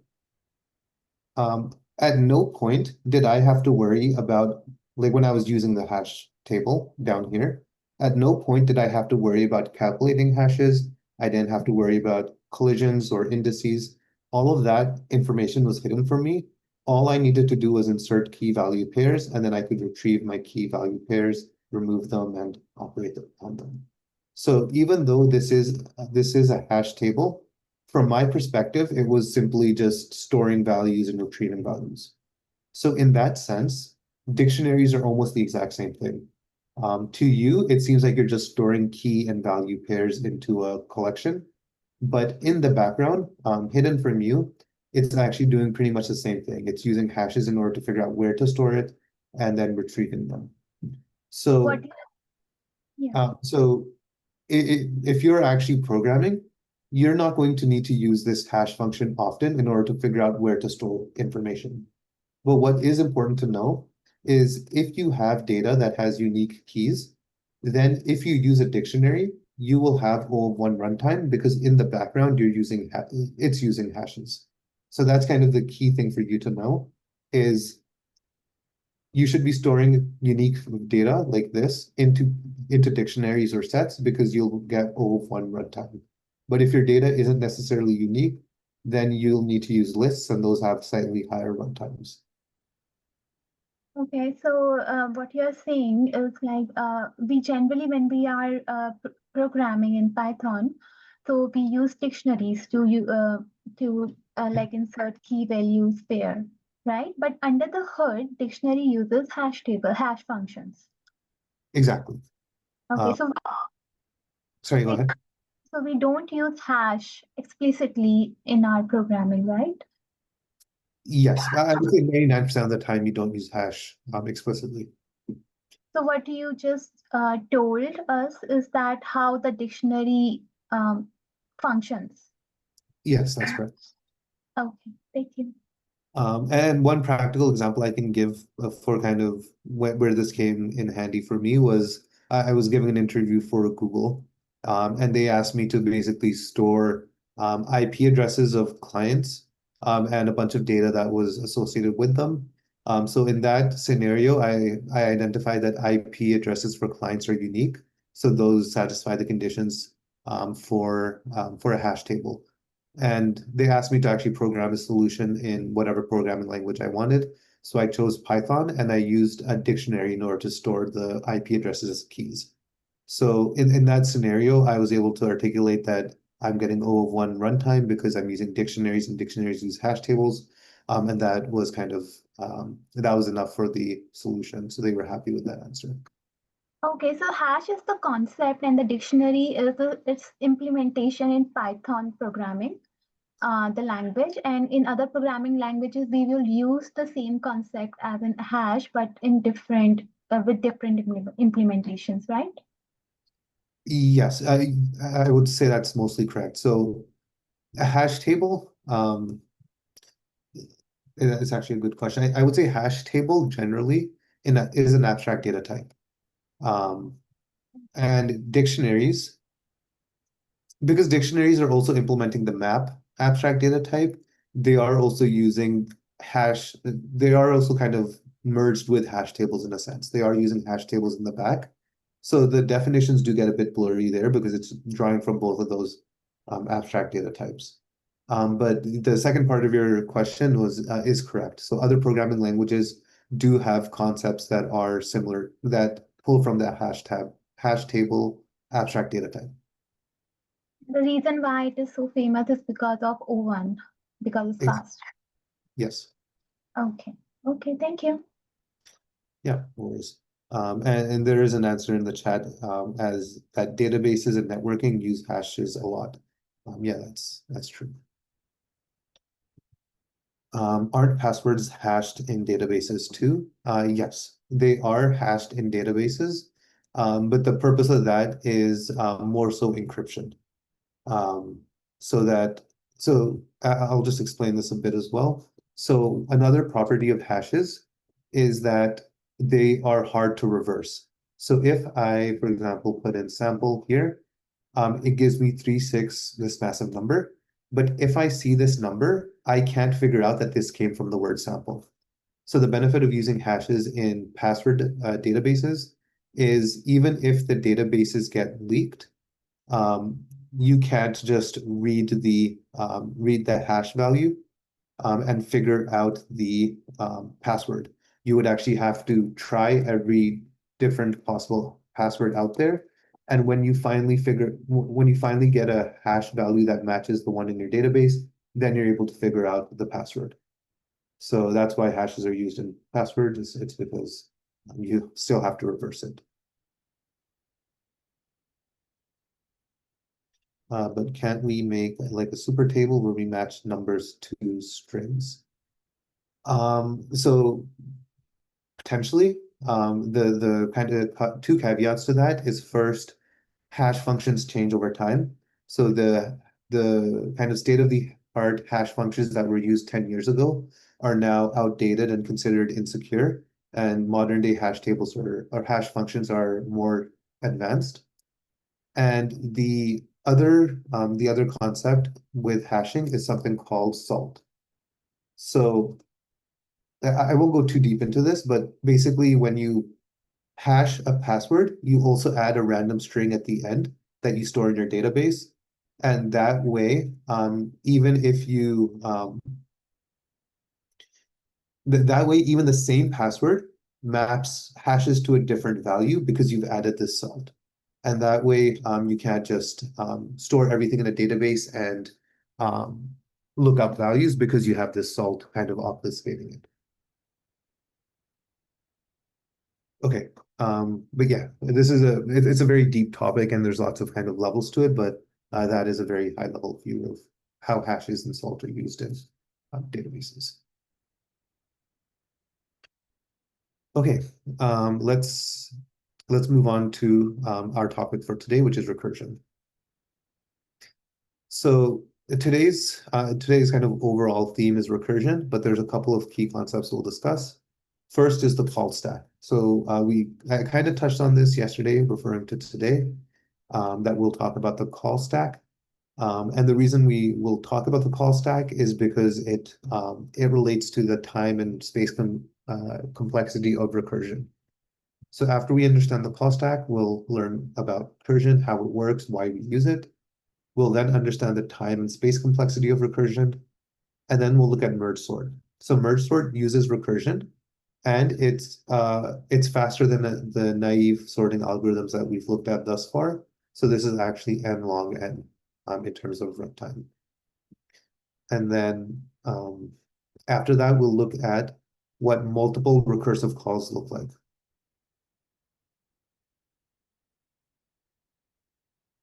at no point did I have to worry about, like when I was using the hash table down here, at no point did I have to worry about calculating hashes. I didn't have to worry about collisions or indices. All of that information was hidden for me. All I needed to do was insert key value pairs, and then I could retrieve my key value pairs, remove them, and operate on them. So even though this is a hash table, from my perspective, it was simply just storing values and retrieving values. So in that sense, dictionaries are almost the exact same thing. To you, it seems like you're just storing key and value pairs into a collection. But in the background, hidden from you, it's actually doing pretty much the same thing. It's using hashes in order to figure out where to store it and then retrieving them. So, if you're actually programming, you're not going to need to use this hash function often in order to figure out where to store information. But what is important to know is if you have data that has unique keys, then if you use a dictionary, you will have O(1) runtime because in the background it's using hashes. So that's kind of the key thing for you to know is you should be storing unique data like this into dictionaries or sets because you'll get O(1) runtime. But if your data isn't necessarily unique, then you'll need to use lists, and those have slightly higher runtimes. Okay, so what you're saying is like we generally, when we are programming in Python, so we use dictionaries to like insert key values pair, right? But under the hood, dictionary uses hash functions. Exactly. Okay, so sorry, go ahead. So we don't use hash explicitly in our programming, right? Yes, I would say 99% of the time you don't use hash explicitly. So what you just told us is that how the dictionary functions. Yes, that's correct. Okay, thank you. And one practical example I can give for kind of where this came in handy for me was I was giving an interview for Google, and they asked me to basically store IP addresses of clients and a bunch of data that was associated with them. So in that scenario, I identified that IP addresses for clients are unique. So those satisfy the conditions for a hash table. And they asked me to actually program a solution in whatever programming language I wanted. So I chose Python and I used a dictionary in order to store the IP addresses as keys. So in that scenario, I was able to articulate that I'm getting O of 1 runtime because I'm using dictionaries, and dictionaries use hash tables. And that was kind of that was enough for the solution. So they were happy with that answer. Okay, so hash is the concept and the dictionary is its implementation in Python programming, the language. And in other programming languages, we will use the same concept as in hash, but in different with different implementations, right? Yes, I would say that's mostly correct. So a hash table, it's actually a good question. I would say hash table generally is an abstract data type. And dictionaries, because dictionaries are also implementing the map abstract data type, they are also using hash, they are also kind of merged with hash tables in a sense. They are using hash tables in the back. So the definitions do get a bit blurry there because it's drawing from both of those abstract data types. But the second part of your question is correct. So other programming languages do have concepts that are similar, that pull from the hash table abstract data type. The reason why it is so famous is because of O1, because it's fast. Yes. Okay. Okay, thank you. Yeah, no worries. And there is an answer in the chat as that databases and networking use hashes a lot. Yeah, that's true. Aren't passwords hashed in databases too? Yes, they are hashed in databases, but the purpose of that is more so encryption. So I'll just explain this a bit as well. So another property of hashes is that they are hard to reverse. So if I, for example, put in sample here, it gives me 36, this massive number. But if I see this number, I can't figure out that this came from the word sample. So the benefit of using hashes in password databases is even if the databases get leaked, you can't just read the hash value and figure out the password. You would actually have to try every different possible password out there. And when you finally get a hash value that matches the one in your database, then you're able to figure out the password. So that's why hashes are used in passwords. It's because you still have to reverse it. But can't we make like a super table where we match numbers to strings? So potentially, the kind of two caveats to that is first, hash functions change over time. So the kind of state-of-the-art hash functions that were used 10 years ago are now outdated and considered insecure. And modern day hash tables or hash functions are more advanced. And the other concept with hashing is something called salt. So I won't go too deep into this, but basically when you hash a password, you also add a random string at the end that you store in your database. And that way, even if you that way, even the same password hashes to a different value because you've added this salt. And that way, you can't just store everything in a database and look up values because you have this salt kind of obfuscating it. Okay, but yeah, it's a very deep topic and there's lots of kind of levels to it, but that is a very high level view of how hashes and salt are used in databases. Okay, let's move on to our topic for today, which is recursion. So today's kind of overall theme is recursion, but there's a couple of key concepts we'll discuss. First is the call stack. So I kind of touched on this yesterday, referring to today, that we'll talk about the call stack. And the reason we will talk about the call stack is because it relates to the time and space complexity of recursion. So after we understand the call stack, we'll learn about recursion, how it works, why we use it. We'll then understand the time and space complexity of recursion, and then we'll look at merge sort. So merge sort uses recursion and it's faster than the naive sorting algorithms that we've looked at thus far. So this is actually n log n in terms of runtime. And then after that, we'll look at what multiple recursive calls look like.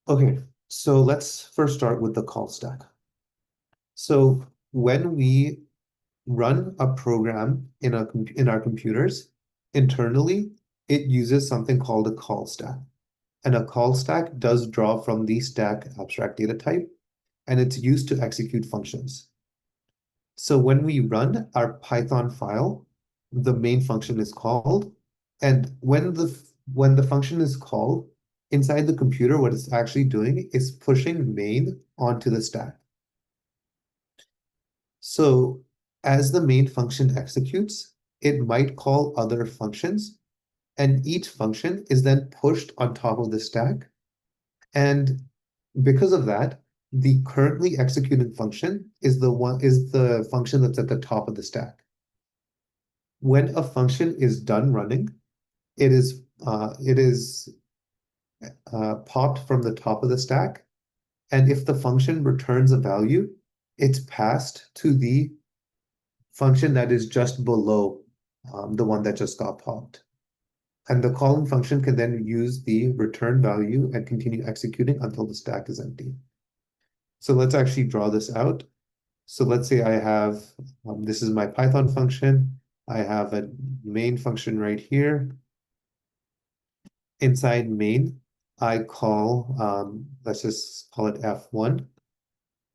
Okay, so let's first start with the call stack. So when we run a program in our computers internally, it uses something called a call stack. And a call stack does draw from the stack abstract data type, and it's used to execute functions. So when we run our Python file, the main function is called, and when the function is called, inside the computer, what it's actually doing is pushing main onto the stack. So as the main function executes, it might call other functions, and each function is then pushed on top of the stack. And because of that, the currently executed function is the function that's at the top of the stack. When a function is done running, it is popped from the top of the stack, and if the function returns a value, it's passed to the function that is just below the one that just got popped. And the calling function can then use the return value and continue executing until the stack is empty. So let's actually draw this out. So let's say I have, this is my Python function. I have a main function right here. Inside main, I call, let's just call it F1.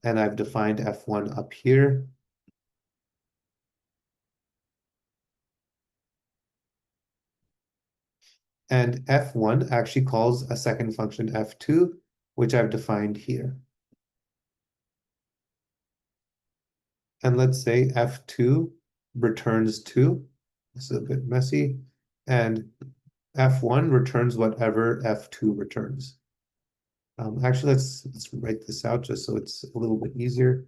And I've defined F1 up here. And F1 actually calls a second function F2, which I've defined here. And let's say F2 returns 2. This is a bit messy. And F1 returns whatever F2 returns. Actually, let's write this out just so it's a little bit easier.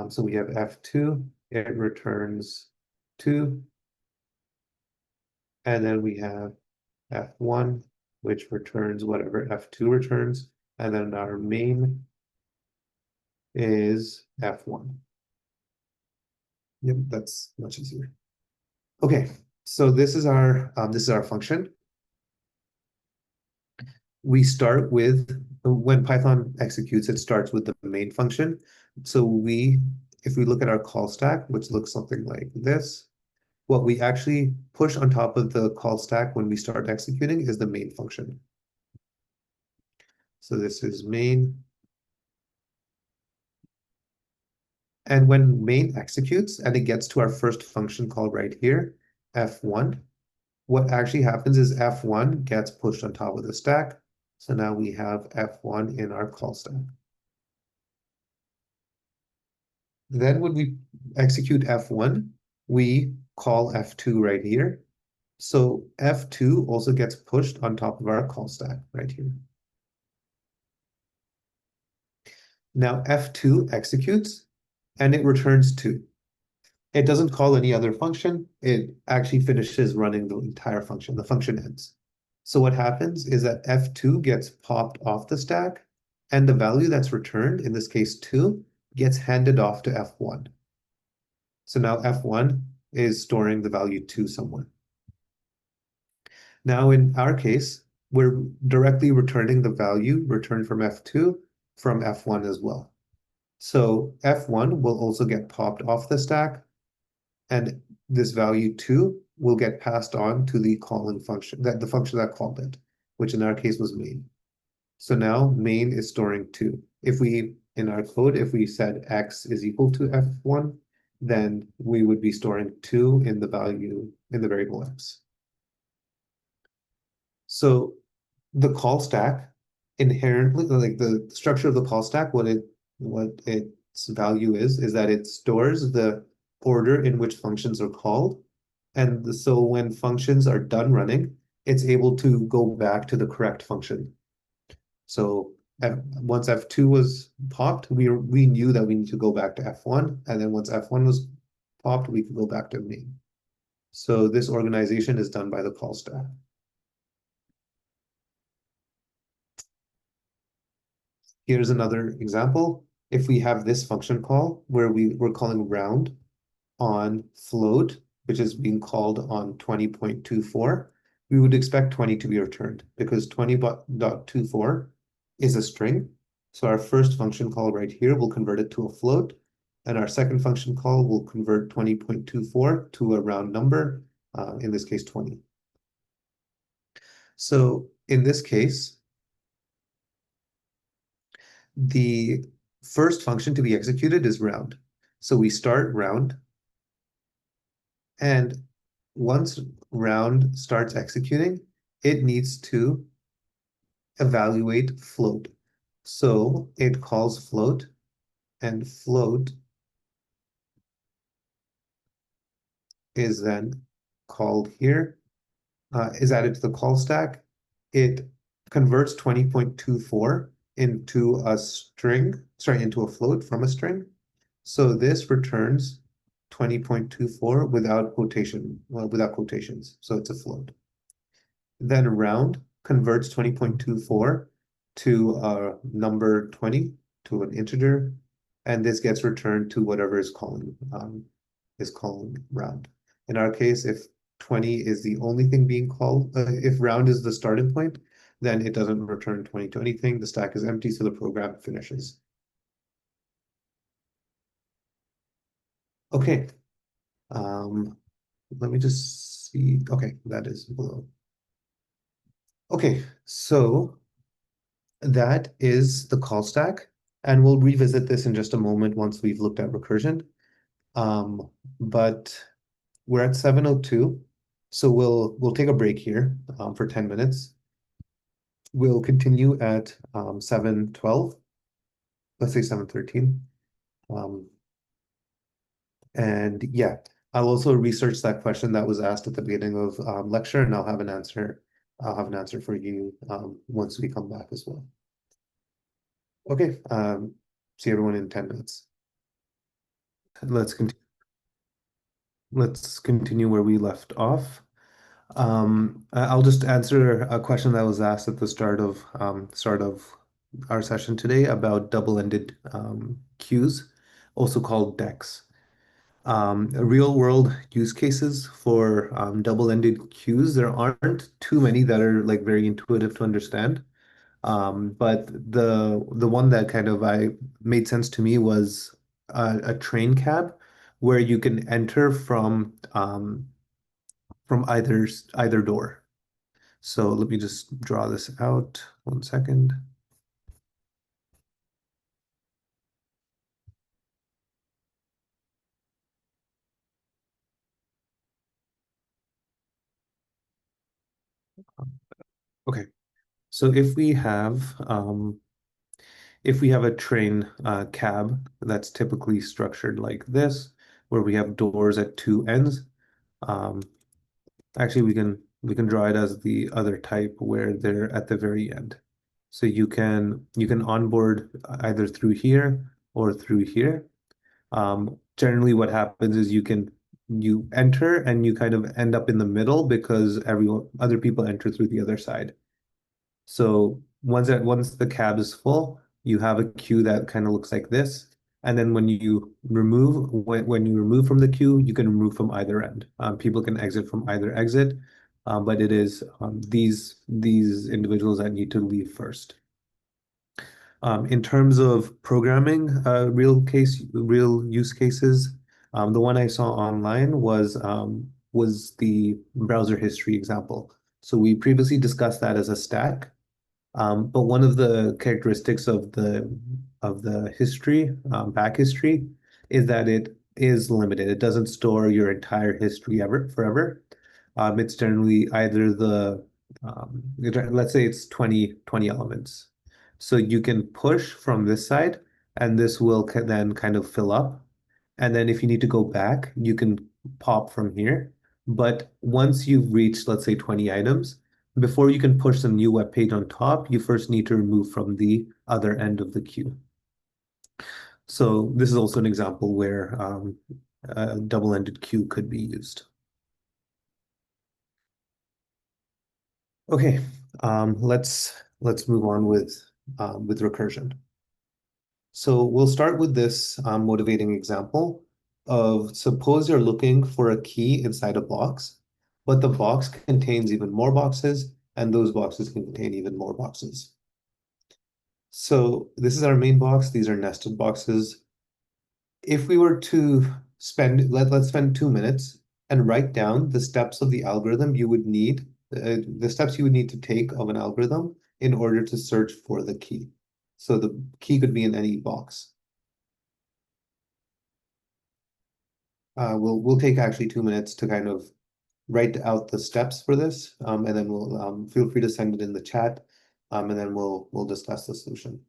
So we have F2, it returns 2. And then we have F1, which returns whatever F2 returns. And then our main is F1. Yep, that's much easier. Okay, so this is our function. We start with, when Python executes, it starts with the main function. So if we look at our call stack, which looks something like this, what we actually push on top of the call stack when we start executing is the main function. So this is main. And when main executes and it gets to our first function call right here, F1, what actually happens is F1 gets pushed on top of the stack. So now we have F1 in our call stack. Then when we execute F1, we call F2 right here. So F2 also gets pushed on top of our call stack right here. Now F2 executes and it returns 2. It doesn't call any other function. It actually finishes running the entire function. The function ends. So what happens is that F2 gets popped off the stack, and the value that's returned, in this case 2, gets handed off to F1. So now F1 is storing the value 2 somewhere. Now in our case, we're directly returning the value returned from F2 from F1 as well. So F1 will also get popped off the stack, and this value 2 will get passed on to the calling function, the function that called it, which in our case was main. So now main is storing 2. If we, in our code, if we said x is equal to F1, then we would be storing 2 in the value, in the variable x. So the call stack inherently, like the structure of the call stack, what its value is that it stores the order in which functions are called. And so when functions are done running, it's able to go back to the correct function. So once F2 was popped, we knew that we need to go back to F1. And then once F1 was popped, we could go back to main. So this organization is done by the call stack. Here's another example. If we have this function call where we're calling round on float, which is being called on 20.24, we would expect 20 to be returned because 20.24 is a string. So our first function call right here will convert it to a float, and our second function call will convert 20.24 to a round number, in this case 20. So in this case, the first function to be executed is round. So we start round, and once round starts executing, it needs to evaluate float. So it calls float, and float is then called here, is added to the call stack. It converts 20.24 into a string, into a float from a string. So this returns 20.24 without quotations. So it's a float. Then round converts 20.24 to a number 20, to an integer, and this gets returned to whatever is calling round. In our case, if 20 is the only thing being called, if round is the starting point, then it doesn't return 20 to anything. The stack is empty, so the program finishes. Okay. Let me just see. Okay, that is below. Okay, so that is the call stack, and we'll revisit this in just a moment once we've looked at recursion. But we're at 7:02, so we'll take a break here for 10 minutes. We'll continue at 7:12. Let's say 7:13. And yeah, I'll also research that question that was asked at the beginning of lecture, and I'll have an answer. I'll have an answer for you once we come back as well. Okay, see everyone in 10 minutes. Let's continue where we left off. I'll just answer a question that was asked at the start of our session today about double-ended queues, also called DEQs. Real-world use cases for double-ended queues, there aren't too many that are like very intuitive to understand. But the one that kind of made sense to me was a train cab where you can enter from either door. So let me just draw this out 1 second. Okay, so if we have a train cab that's typically structured like this, where we have doors at two ends, actually we can draw it as the other type where they're at the very end. So you can onboard either through here or through here. Generally what happens is you enter and you kind of end up in the middle because other people enter through the other side. So once the cab is full, you have a queue that kind of looks like this. And then when you remove from the queue, you can remove from either end. People can exit from either exit, but it is these individuals that need to leave first. In terms of programming, real use cases, the one I saw online was the browser history example. So we previously discussed that as a stack. But one of the characteristics of the history, back history, is that it is limited. It doesn't store your entire history forever. It's generally either let's say it's 20 elements. So you can push from this side, and this will then kind of fill up. And then if you need to go back, you can pop from here. But once you've reached, let's say, 20 items, before you can push some new web page on top, you first need to remove from the other end of the queue. So this is also an example where a double-ended queue could be used. Okay, let's move on with recursion. So we'll start with this motivating example of, suppose you're looking for a key inside a box, but the box contains even more boxes, and those boxes can contain even more boxes. So this is our main box. These are nested boxes. If we were to spend, let's spend 2 minutes and write down the steps of the algorithm you would need, the steps you would need to take of an algorithm in order to search for the key. So the key could be in any box. We'll take actually 2 minutes to kind of write out the steps for this, and then we'll feel free to send it in the chat, and then we'll discuss the solution.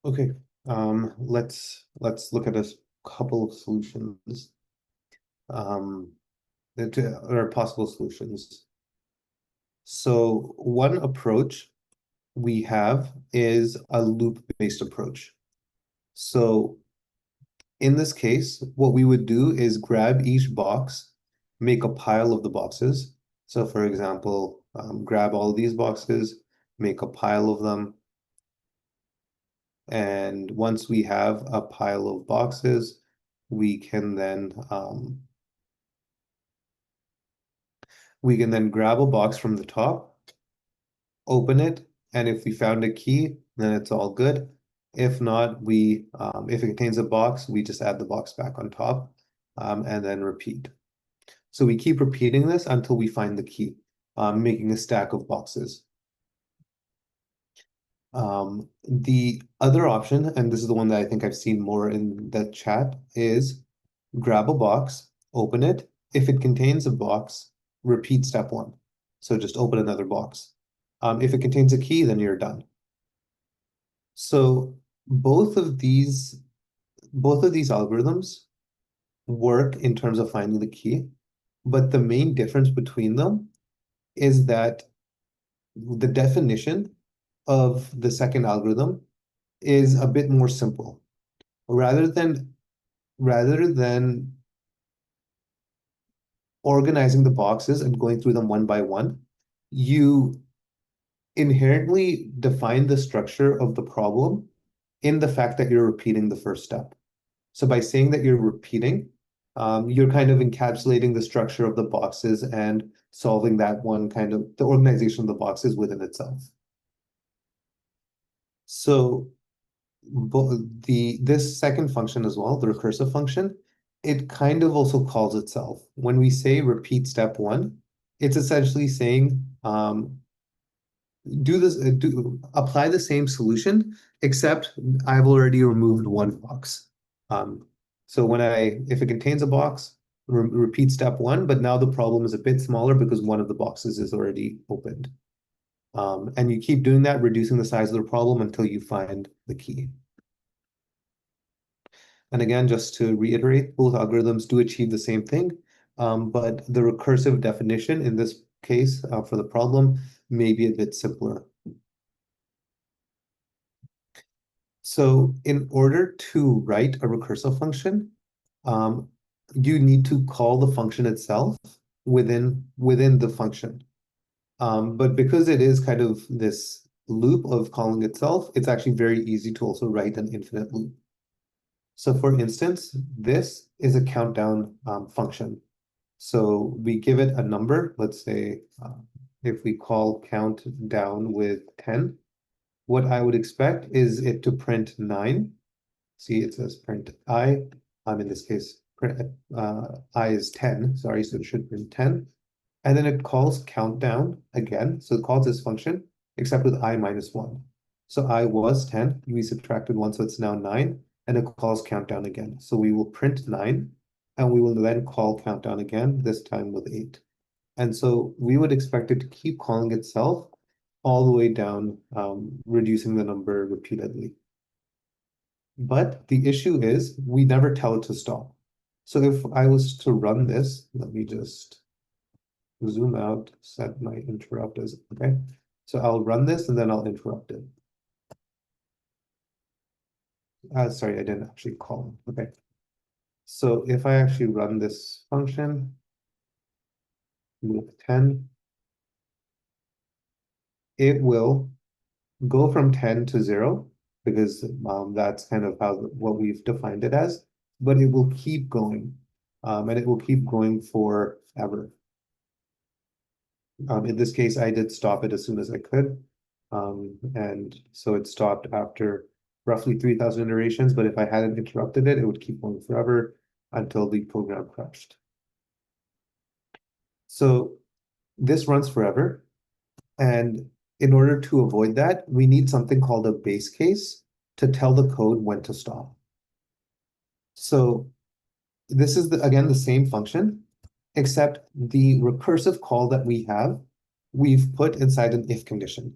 Okay, let's look at a couple of solutions. There are possible solutions. So one approach we have is a loop-based approach. So in this case, what we would do is grab each box, make a pile of the boxes. So for example, grab all these boxes, make a pile of them. And once we have a pile of boxes, we can then grab a box from the top, open it, and if we found a key, then it's all good. If not, if it contains a box, we just add the box back on top, and then repeat. So we keep repeating this until we find the key, making a stack of boxes. The other option, and this is the one that I think I've seen more in the chat, is grab a box, open it. If it contains a box, repeat step 1. So just open another box. If it contains a key, then you're done. So both of these algorithms work in terms of finding the key, but the main difference between them is that the definition of the second algorithm is a bit more simple. Rather than organizing the boxes and going through them one by one, you inherently define the structure of the problem in the fact that you're repeating the first step. So by saying that you're repeating, you're kind of encapsulating the structure of the boxes and solving that one kind of the organization of the boxes within itself. So this second function as well, the recursive function, it kind of also calls itself. When we say repeat step 1, it's essentially saying apply the same solution, except I've already removed one box. So if it contains a box, repeat step 1, but now the problem is a bit smaller because one of the boxes is already opened. And you keep doing that, reducing the size of the problem until you find the key. And again, just to reiterate, both algorithms do achieve the same thing, but the recursive definition in this case for the problem may be a bit simpler. So in order to write a recursive function, you need to call the function itself within the function. But because it is kind of this loop of calling itself, it's actually very easy to also write an infinite loop. So for instance, this is a countdown function. So we give it a number, let's say if we call count down with 10, what I would expect is it to print 9. See, it says print I. In this case, I is 10, sorry, so it should print 10. And then it calls countdown again. So it calls this function, except with I minus 1. So I was 10, we subtracted 1, so it's now 9, and it calls countdown again. So we will print 9, and we will then call countdown again, this time with 8. And so we would expect it to keep calling itself all the way down, reducing the number repeatedly. But the issue is we never tell it to stop. So if I was to run this, let me just zoom out, set my interrupt as okay. So I'll run this and then I'll interrupt it. Sorry, I didn't actually call it. Okay. So if I actually run this function with 10, it will go from 10 to 0 because that's kind of what we've defined it as, but it will keep going, and it will keep going forever. In this case, I did stop it as soon as I could, and so it stopped after roughly 3,000 iterations, but if I hadn't interrupted it, it would keep going forever until the program crashed. So this runs forever, and in order to avoid that, we need something called a base case to tell the code when to stop. So this is, again, the same function, except the recursive call that we have, we've put inside an if condition.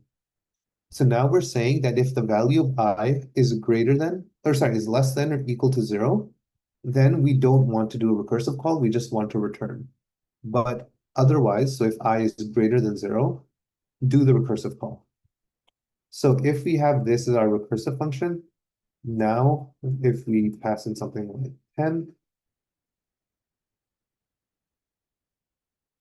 So now we're saying that if the value of I is is less than or equal to 0, then we don't want to do a recursive call, we just want to return. But otherwise, so if I is greater than 0, do the recursive call. So if we have this as our recursive function, now if we pass in something like 10,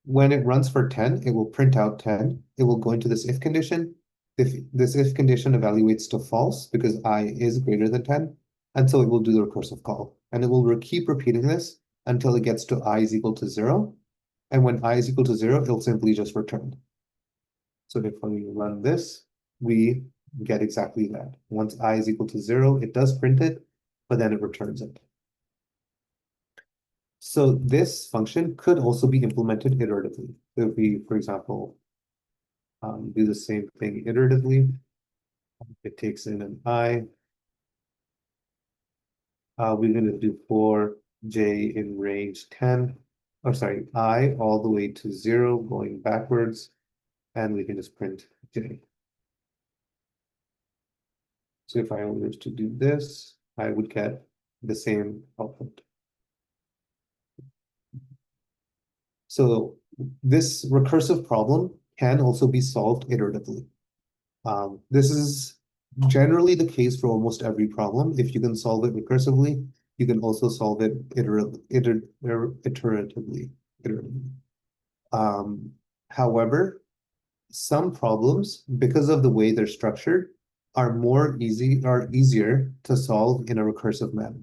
when it runs for 10, it will print out 10. It will go into this if condition. If this if condition evaluates to false because I is greater than 10, and so it will do the recursive call. And it will keep repeating this until it gets to I is equal to 0. And when I is equal to 0, it'll simply just return. So if we run this, we get exactly that. Once I is equal to 0, it does print it, but then it returns it. So this function could also be implemented iteratively. So if we, for example, do the same thing iteratively, it takes in an I. We're going to do for j in range 10, or sorry, I all the way to 0 going backwards, and we can just print j. So if I were to do this, I would get the same output. So this recursive problem can also be solved iteratively. This is generally the case for almost every problem. If you can solve it recursively, you can also solve it iteratively. However, some problems, because of the way they're structured, are easier to solve in a recursive manner.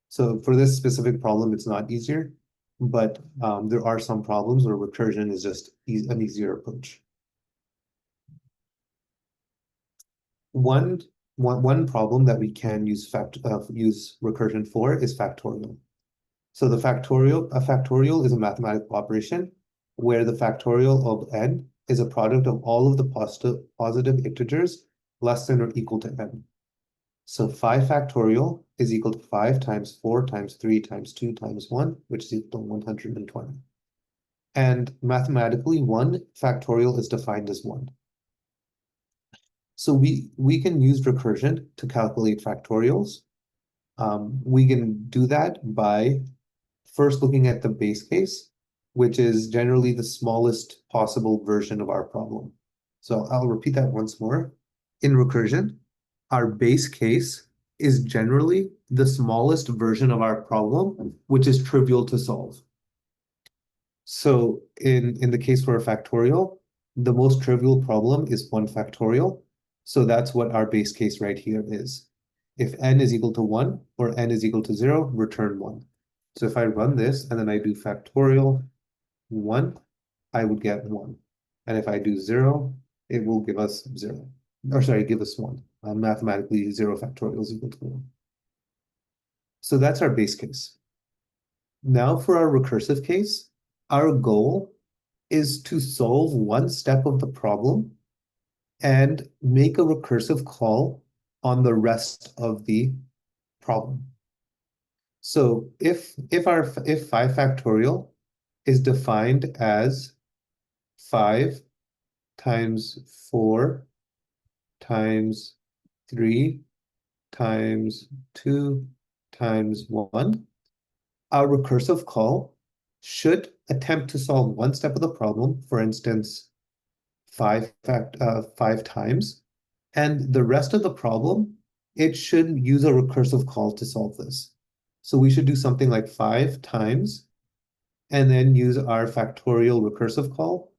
So for this specific problem, it's not easier, but there are some problems where recursion is just an easier approach. One problem that we can use recursion for is factorial. So a factorial is a mathematical operation where the factorial of n is a product of all of the positive integers less than or equal to n. So 5 factorial is equal to 5 times 4 times 3 times 2 times 1, which is equal to 120. And mathematically, 1 factorial is defined as 1. So we can use recursion to calculate factorials. We can do that by first looking at the base case, which is generally the smallest possible version of our problem. So I'll repeat that once more. In recursion, our base case is generally the smallest version of our problem, which is trivial to solve. So in the case for a factorial, the most trivial problem is 1 factorial. So that's what our base case right here is. If n is equal to 1 or n is equal to 0, return 1. So if I run this and then I do factorial 1, I would get 1. And if I do 0, it will give us 0. Or sorry, give us 1. Mathematically, 0 factorial is equal to 1. So that's our base case. Now for our recursive case, our goal is to solve one step of the problem and make a recursive call on the rest of the problem. So if 5 factorial is defined as 5 times 4 times 3 times 2 times 1, our recursive call should attempt to solve one step of the problem, for instance, 5 times, and the rest of the problem, it should use a recursive call to solve this. So we should do something like 5 times, and then use our factorial recursive call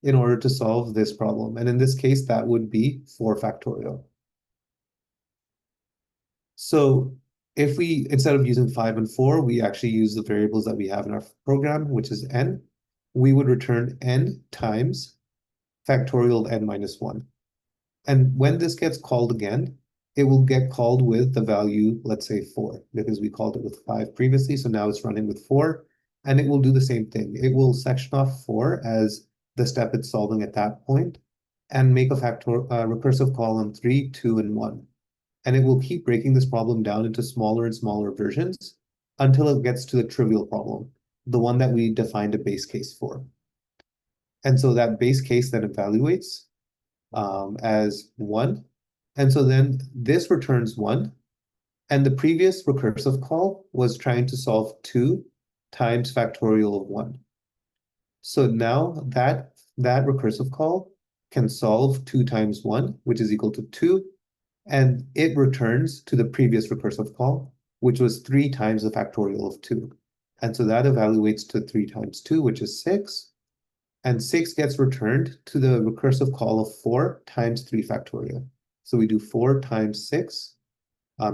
in order to solve this problem. And in this case, that would be 4 factorial. So if we, instead of using 5 and 4, we actually use the variables that we have in our program, which is n, we would return n times factorial of n minus 1. And when this gets called again, it will get called with the value, let's say 4, because we called it with 5 previously, so now it's running with 4, and it will do the same thing. It will section off 4 as the step it's solving at that point, and make a recursive call on 3, 2, and 1. And it will keep breaking this problem down into smaller and smaller versions until it gets to the trivial problem, the one that we defined a base case for. And so that base case then evaluates as 1. And so then this returns 1. And the previous recursive call was trying to solve 2 times factorial of 1. So now that recursive call can solve 2 times 1, which is equal to 2. And it returns to the previous recursive call, which was 3 times the factorial of 2. And so that evaluates to 3 times 2, which is 6. And 6 gets returned to the recursive call of 4 times 3 factorial. So we do 4 times 6,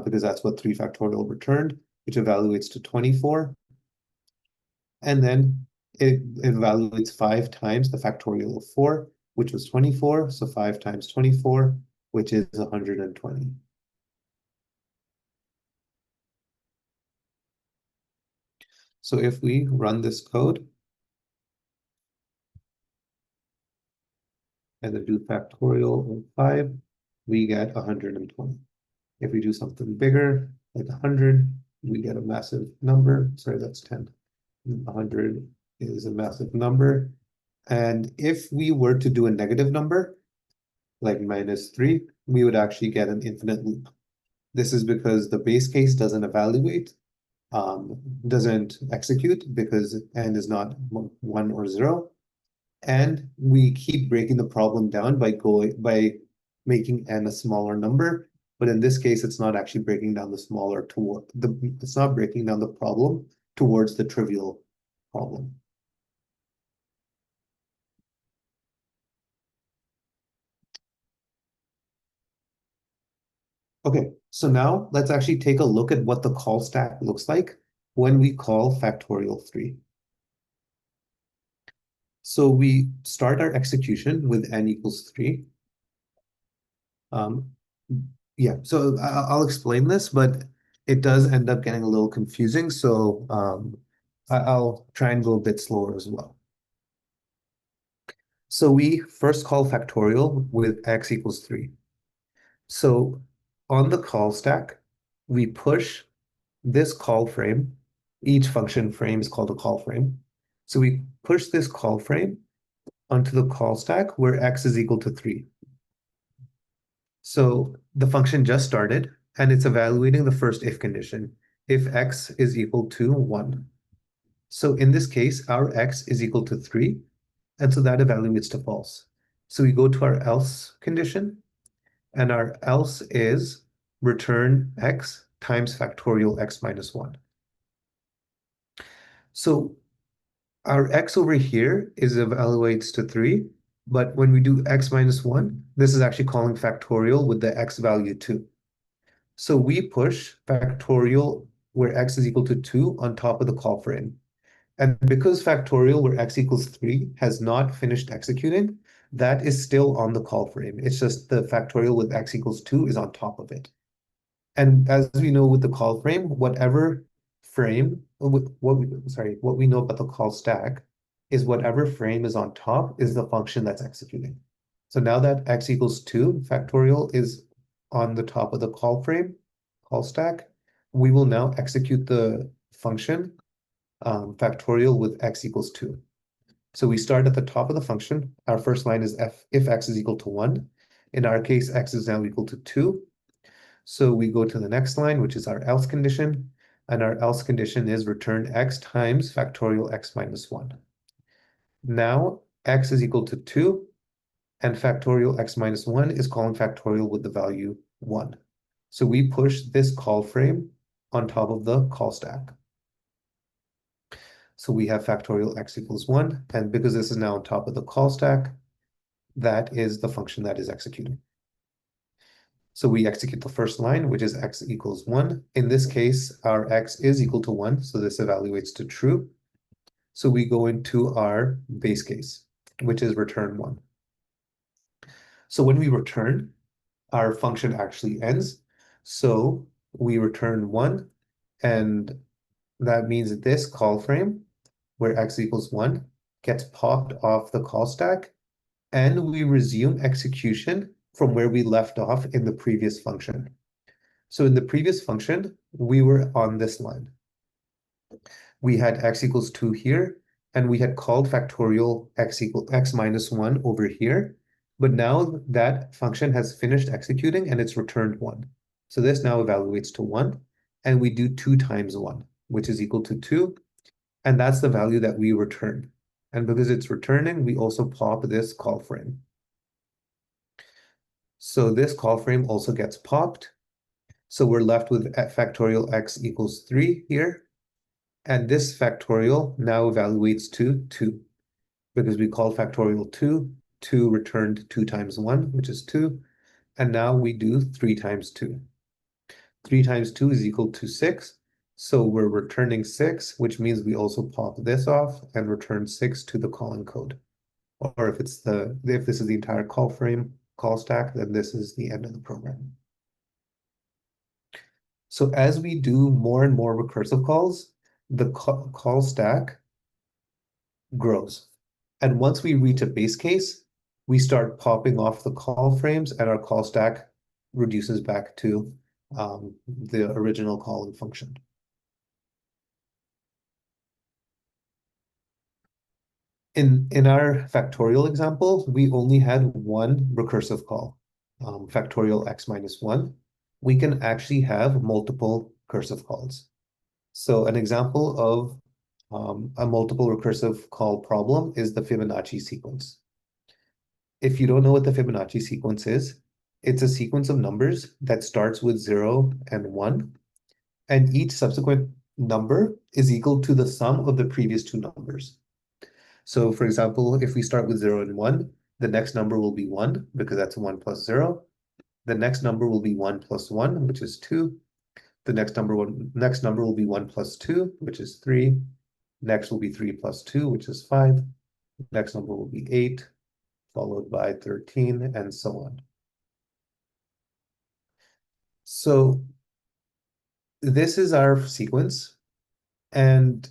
because that's what 3 factorial returned, which evaluates to 24. And then it evaluates 5 times the factorial of 4, which was 24. So 5 times 24, which is 120. So if we run this code and then do factorial of 5, we get 120. If we do something bigger, like 100, we get a massive number. Sorry, that's 10. 100 is a massive number. And if we were to do a negative number, like -3, we would actually get an infinite loop. This is because the base case doesn't evaluate, doesn't execute because n is not 1 or 0. And we keep breaking the problem down by making n a smaller number. But in this case, it's not actually breaking down it's not breaking down the problem towards the trivial problem. Okay, so now let's actually take a look at what the call stack looks like when we call factorial 3. So we start our execution with n equals 3. Yeah, so I'll explain this, but it does end up getting a little confusing. So I'll try and go a bit slower as well. So we first call factorial with x equals 3. So on the call stack, we push this call frame. Each function frame is called a call frame. So we push this call frame onto the call stack where x is equal to 3. So the function just started and it's evaluating the first if condition, if x is equal to 1. So in this case, our x is equal to 3, and so that evaluates to false. So we go to our else condition, and our else is return x times factorial x minus 1. So our x over here is evaluates to 3, But when we do x minus 1, this is actually calling factorial with the x value 2. So we push factorial where x is equal to 2 on top of the call frame. And because factorial where x equals 3 has not finished executing, that is still on the call frame. It's just the factorial with x equals 2 is on top of it. And as we know with the call frame, whatever frame, what we know about the call stack is whatever frame is on top is the function that's executing. So now that x equals 2 factorial is on the top of the call frame, call stack, we will now execute the function factorial with x equals 2. So we start at the top of the function. Our first line is if x is equal to 1. In our case, x is now equal to 2. So we go to the next line, which is our else condition. And our else condition is return x times factorial x minus 1. Now x is equal to 2. And factorial x minus 1 is calling factorial with the value 1. So we push this call frame on top of the call stack. So we have factorial x equals 1. And because this is now on top of the call stack, that is the function that is executing. So we execute the first line, which is x equals 1. In this case, our x is equal to 1, so this evaluates to true. So we go into our base case, which is return 1. So when we return, our function actually ends. So we return 1, and that means that this call frame, where x equals 1, gets popped off the call stack, and we resume execution from where we left off in the previous function. So in the previous function, we were on this line. We had x equals 2 here, and we had called factorial x minus 1 over here. But now that function has finished executing and it's returned 1. So this now evaluates to 1, and we do 2 times 1, which is equal to 2. And that's the value that we return. And because it's returning, we also pop this call frame. So this call frame also gets popped. So we're left with factorial x equals 3 here. And this factorial now evaluates to 2. Because we called factorial 2, 2 returned 2 times 1, which is 2. And now we do 3 times 2. 3 times 2 is equal to 6. So we're returning 6, which means we also pop this off and return 6 to the calling code. Or if this is the entire call frame, call stack, then this is the end of the program. So as we do more and more recursive calls, the call stack grows. And once we reach a base case, we start popping off the call frames and our call stack reduces back to the original calling function. In our factorial example, we only had one recursive call, factorial x minus 1. We can actually have multiple recursive calls. So an example of a multiple recursive call problem is the Fibonacci sequence. If you don't know what the Fibonacci sequence is, it's a sequence of numbers that starts with 0 and 1, and each subsequent number is equal to the sum of the previous two numbers. So for example, if we start with 0 and 1, the next number will be 1, because that's 1 plus 0. The next number will be 1 plus 1, which is 2. The next number will be 1 plus 2, which is 3. Next will be 3 plus 2, which is 5. Next number will be 8, followed by 13, and so on. So this is our sequence. And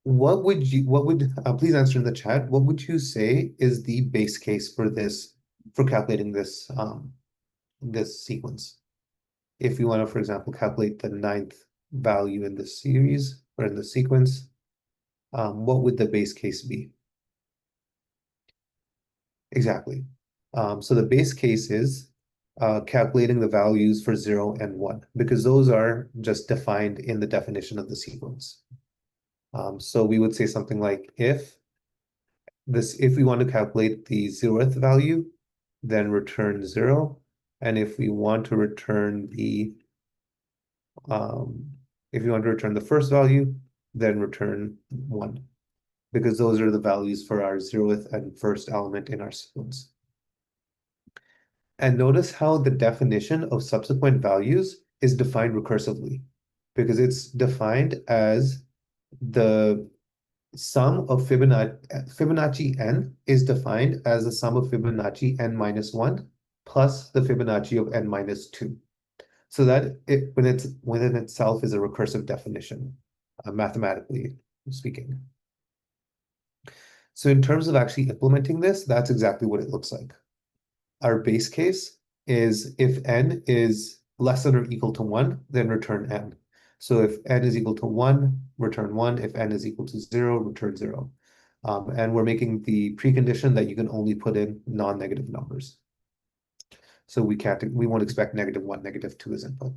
please answer in the chat, what would you say is the base case for this, for calculating this, this sequence? If you want to, for example, calculate the 9th value in the series or in the sequence, what would the base case be? Exactly. So the base case is calculating the values for 0 and 1, because those are just defined in the definition of the sequence. So we would say something like if we want to calculate the 0th value, then return 0. And if we want to return the first value, then return 1. because those are the values for our 0th and first element in our sequence. And notice how the definition of subsequent values is defined recursively, because it's defined as the sum of Fibonacci n is defined as the sum of Fibonacci n minus 1 plus the Fibonacci of n minus 2. So that it within itself is a recursive definition, mathematically speaking. So in terms of actually implementing this, that's exactly what it looks like. Our base case is if n is less than or equal to 1, then return n. So if n is equal to 1, return 1. If n is equal to 0, return 0. And we're making the precondition that you can only put in non-negative numbers. So we won't expect -1, -2 as input.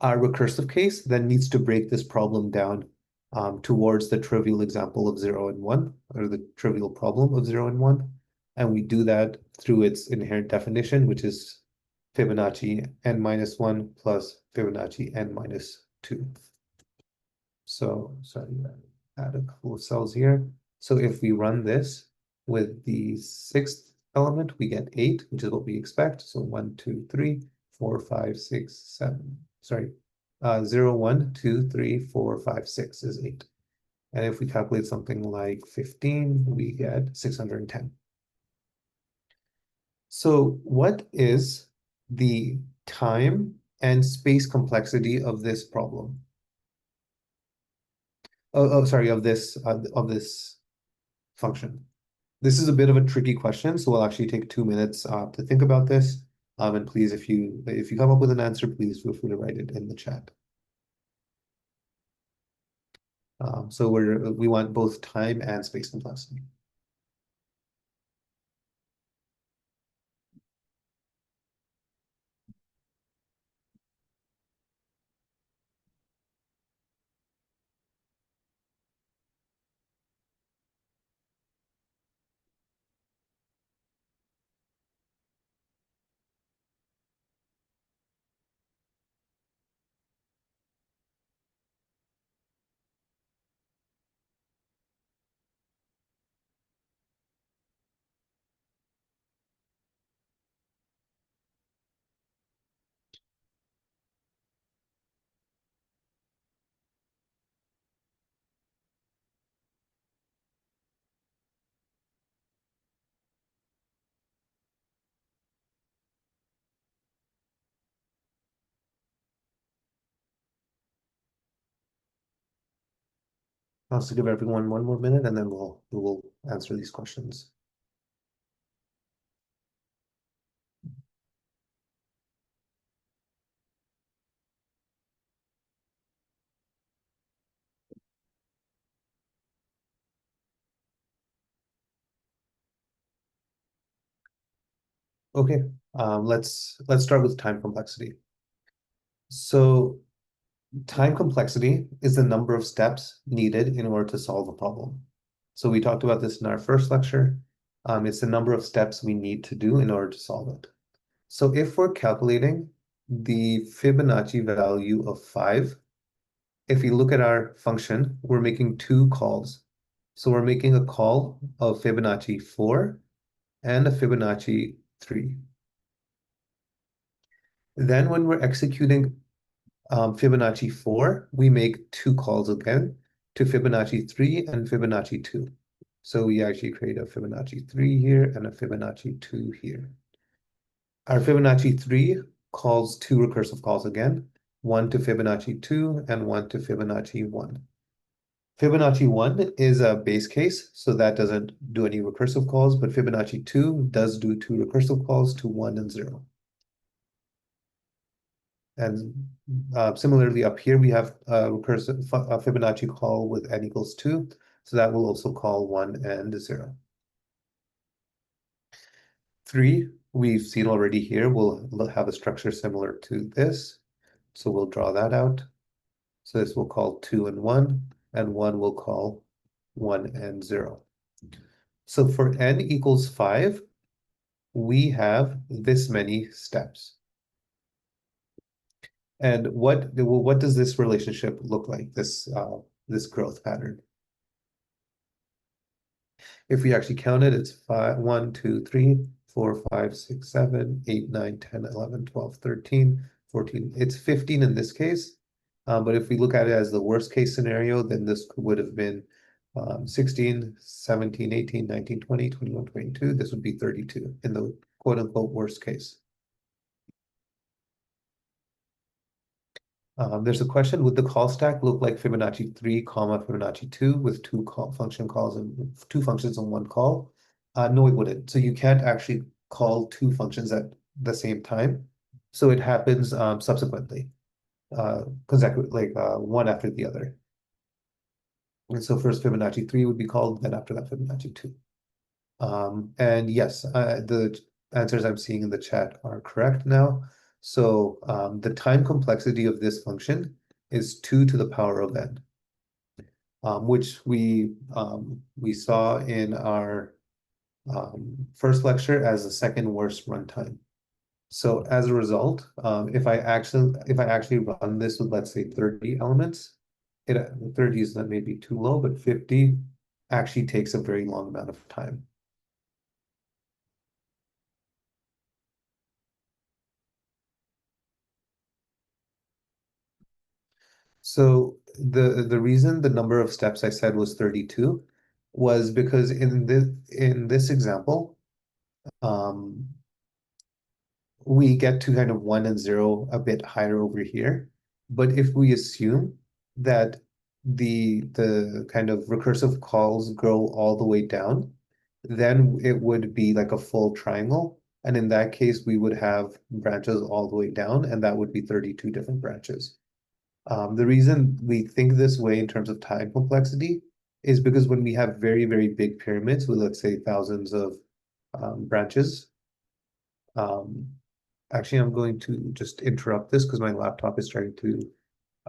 Our recursive case then needs to break this problem down towards the trivial example of 0 and 1, or the trivial problem of 0 and 1. And we do that through its inherent definition, which is Fibonacci n minus 1 plus Fibonacci n minus 2. So, sorry, add a couple of cells here. So if we run this with the 6th element, we get 8, which is what we expect. So 1, 2, 3, 4, 5, 6, 7. Sorry, 0, 1, 2, 3, 4, 5, 6 is 8. And if we calculate something like 15, we get 610. So what is the time and space complexity of this problem? Sorry, of this function. This is a bit of a tricky question, so we'll actually take 2 minutes to think about this. And please, if you come up with an answer, please feel free to write it in the chat. So we want both time and space complexity. I'll just give everyone 1 more minute, and then we will answer these questions. Okay, let's start with time complexity. So time complexity is the number of steps needed in order to solve a problem. So we talked about this in our first lecture. It's the number of steps we need to do in order to solve it. So if we're calculating the Fibonacci value of 5, if we look at our function, we're making 2 calls. So we're making a call of Fibonacci 4 and a Fibonacci 3. Then when we're executing Fibonacci 4, we make 2 calls again to Fibonacci 3 and Fibonacci 2. So we actually create a Fibonacci 3 here and a Fibonacci 2 here. Our Fibonacci 3 calls 2 recursive calls again, one to Fibonacci 2 and one to Fibonacci 1. Fibonacci 1 is a base case, so that doesn't do any recursive calls, but Fibonacci 2 does do 2 recursive calls to 1 and 0. And similarly up here, we have a recursive Fibonacci call with n equals 2, so that will also call 1 and 0. 3, we've seen already here, will have a structure similar to this. So we'll draw that out. So this will call 2 and 1, and 1 will call 1 and 0. So for n equals 5, we have this many steps. And what does this relationship look like, this growth pattern? if we actually count it, it's 5, 1, 2, 3, 4, 5, 6, 7, 8, 9, 10, 11, 12, 13, 14. It's 15 in this case. But if we look at it as the worst case scenario, then this would have been 16, 17, 18, 19, 20, 21, 22. This would be 32 in the quote unquote worst case. There's a question, would the call stack look like Fibonacci 3, Fibonacci 2 with two function calls and two functions in one call? No, it wouldn't. So you can't actually call two functions at the same time. So it happens subsequently, consecutive, like one after the other. And so first Fibonacci 3 would be called, then after that Fibonacci 2. And yes, the answers I'm seeing in the chat are correct now. So the time complexity of this function is 2 to the power of n, which we saw in our first lecture as the second worst runtime. So as a result, if I actually run this with, let's say, 30 elements, 30 is not maybe too low, but 50 actually takes a very long amount of time. So the reason the number of steps I said was 32 was because in this example, we get to kind of 1 and 0 a bit higher over here. But if we assume that the kind of recursive calls grow all the way down, then it would be like a full triangle. And in that case, we would have branches all the way down, and that would be 32 different branches. The reason we think this way in terms of time complexity is because when we have very, very big pyramids with, let's say, thousands of branches, actually, I'm going to just interrupt this because my laptop is starting to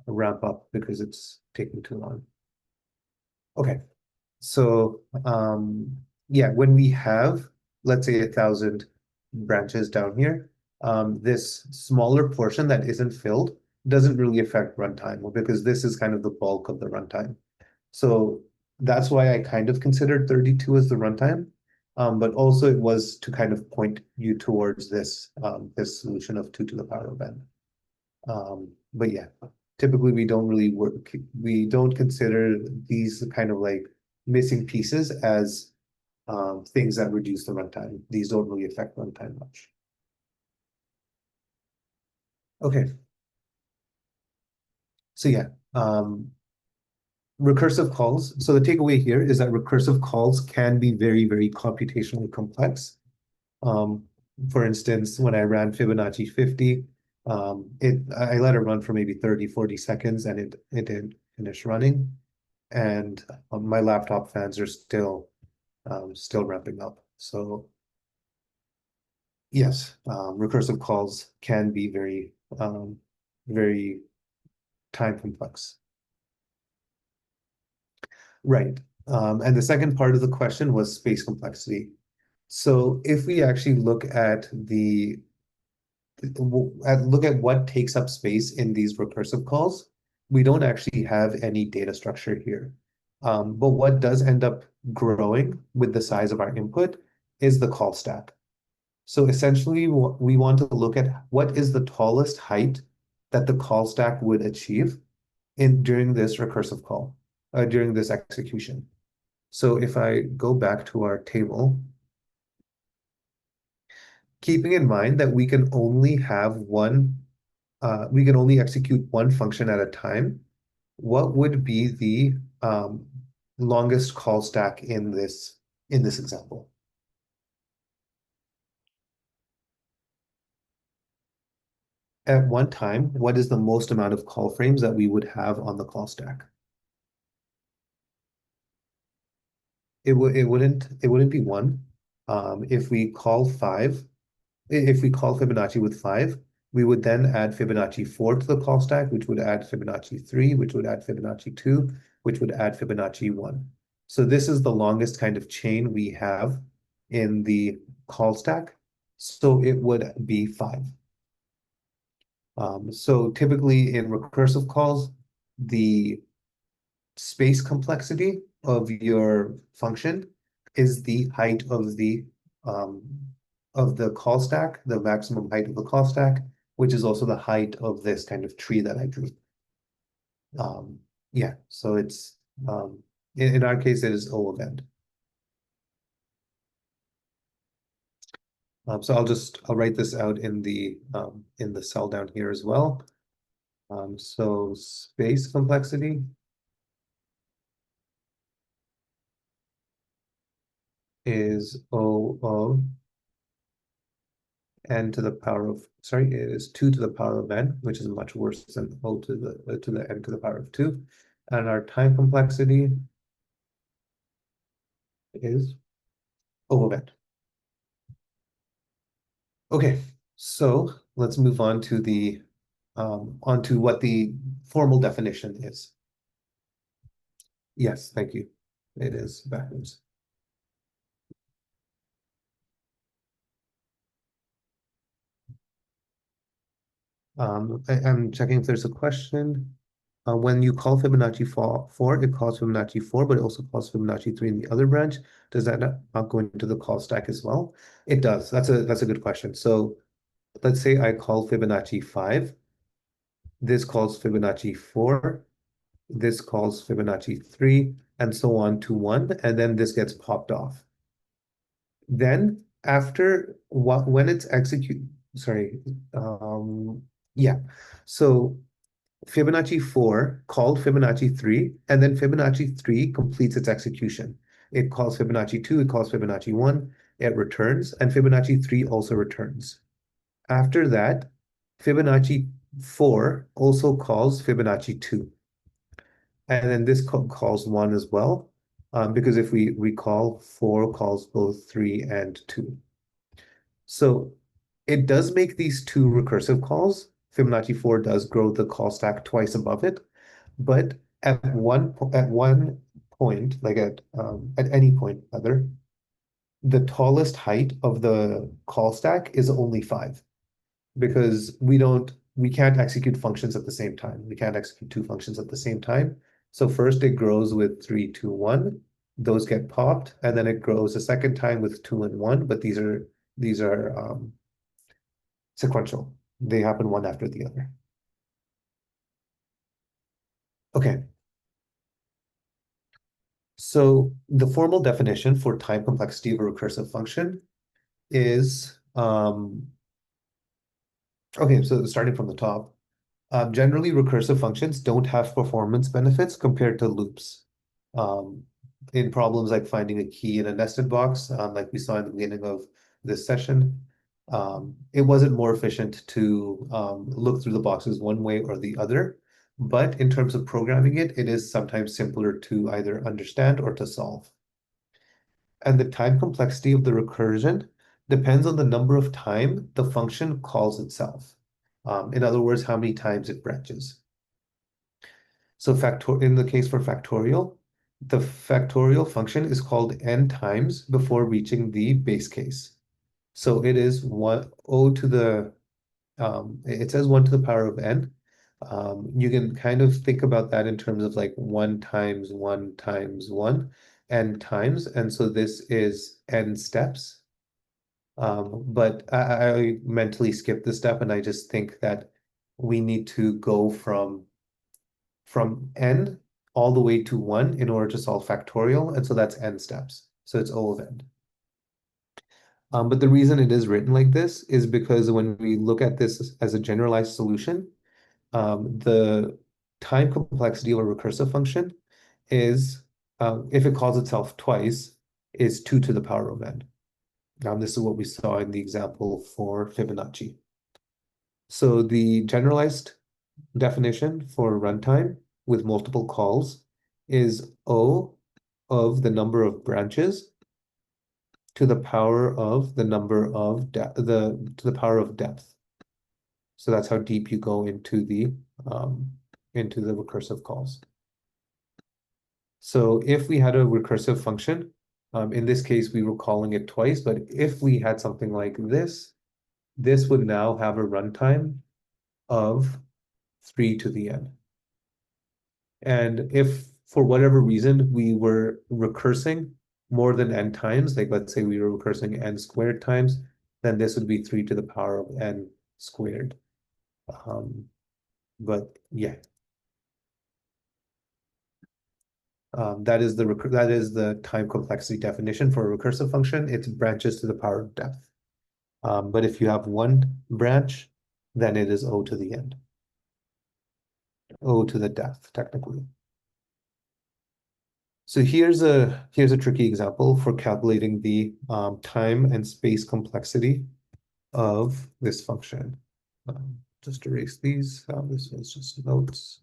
ramp up because it's taking too long. Okay, so yeah, when we have, let's say, 1,000 branches down here, this smaller portion that isn't filled doesn't really affect runtime because this is kind of the bulk of the runtime. So that's why I kind of considered 32 as the runtime. But also it was to kind of point you towards this this solution of 2 to the power of n. But yeah, typically we don't consider these kind of like missing pieces as things that reduce the runtime. These don't really affect runtime much. Okay. So yeah, recursive calls. So the takeaway here is that recursive calls can be very, very computationally complex. For instance, when I ran Fibonacci 50, I let it run for maybe 30, 40 seconds and it didn't finish running. And my laptop fans are still ramping up. So yes, recursive calls can be very, very time complex. Right. And the second part of the question was space complexity. So if we actually look at what takes up space in these recursive calls, we don't actually have any data structure here. But what does end up growing with the size of our input is the call stack. So essentially, we want to look at what is the tallest height that the call stack would achieve during this recursive call, during this execution. So if I go back to our table, keeping in mind that we can only have we can only execute one function at a time, what would be the longest call stack in this example? At one time, what is the most amount of call frames that we would have on the call stack? It wouldn't be 1. If we call Fibonacci with 5, we would then add Fibonacci 4 to the call stack, which would add Fibonacci 3, which would add Fibonacci 2, which would add Fibonacci 1. So this is the longest kind of chain we have in the call stack. So it would be 5. So typically in recursive calls, the space complexity of your function is the height of the call stack, the maximum height of the call stack, which is also the height of this kind of tree that I drew. Yeah, so it's in our case it is O of n. So I'll write this out in the cell down here as well. So space complexity is O of n to the power of, sorry, it is 2 to the power of n, which is much worse than O to the n to the power of 2. And our time complexity is O of n. Okay, so let's move on to the onto what the formal definition is. Yes, thank you. It is backwards. I'm checking if there's a question. When you call Fibonacci 4, it calls Fibonacci 4, but it also calls Fibonacci 3 in the other branch. Does that not go into the call stack as well? It does. That's a good question. So let's say I call Fibonacci 5. This calls Fibonacci 4. This calls Fibonacci 3, and so on to 1, and then this gets popped off. Then after when it's executed, sorry, yeah. So Fibonacci 4 called Fibonacci 3, and then Fibonacci 3 completes its execution. It calls Fibonacci 2, it calls Fibonacci 1, it returns, and Fibonacci 3 also returns. After that, Fibonacci 4 also calls Fibonacci 2. And then this calls 1 as well, because if we recall, 4 calls both 3 and 2. So it does make these two recursive calls. Fibonacci 4 does grow the call stack twice above it, but at one point, like at any point rather, the tallest height of the call stack is only 5, because we can't execute functions at the same time. We can't execute two functions at the same time. So first it grows with 3, 2, 1. Those get popped, and then it grows a second time with 2 and 1, but these are sequential. They happen one after the other. Okay. So the formal definition for time complexity of a recursive function is okay, so starting from the top. Generally, recursive functions don't have performance benefits compared to loops. In problems like finding a key in a nested box, like we saw in the beginning of this session, it wasn't more efficient to look through the boxes one way or the other. But in terms of programming it, it is sometimes simpler to either understand or to solve. And the time complexity of the recursion depends on the number of times the function calls itself. In other words, how many times it branches. So in the case for factorial, the factorial function is called n times before reaching the base case. So it is it says 1 to the power of n. You can kind of think about that in terms of like 1 times 1 times 1, n times, and so this is n steps. But I mentally skipped the step, and I just think that we need to go from n all the way to 1 in order to solve factorial, and so that's n steps. So it's O of n. But the reason it is written like this is because when we look at this as a generalized solution, the time complexity of a recursive function is, if it calls itself twice, is 2 to the power of n. This is what we saw in the example for Fibonacci. So the generalized definition for runtime with multiple calls is O of the number of branches to the power of the number of to the power of depth. So that's how deep you go into the recursive calls. So if we had a recursive function, in this case we were calling it twice, but if we had something like this would now have a runtime of 3 to the n. And if for whatever reason we were recursing more than n times, like let's say we were recursing n squared times, then this would be 3 to the power of n squared. But yeah. That is the time complexity definition for a recursive function. It's branches to the power of depth. But if you have one branch, then it is O to the n. O to the depth, technically. So here's a tricky example for calculating the time and space complexity of this function. Just erase these. This was just notes.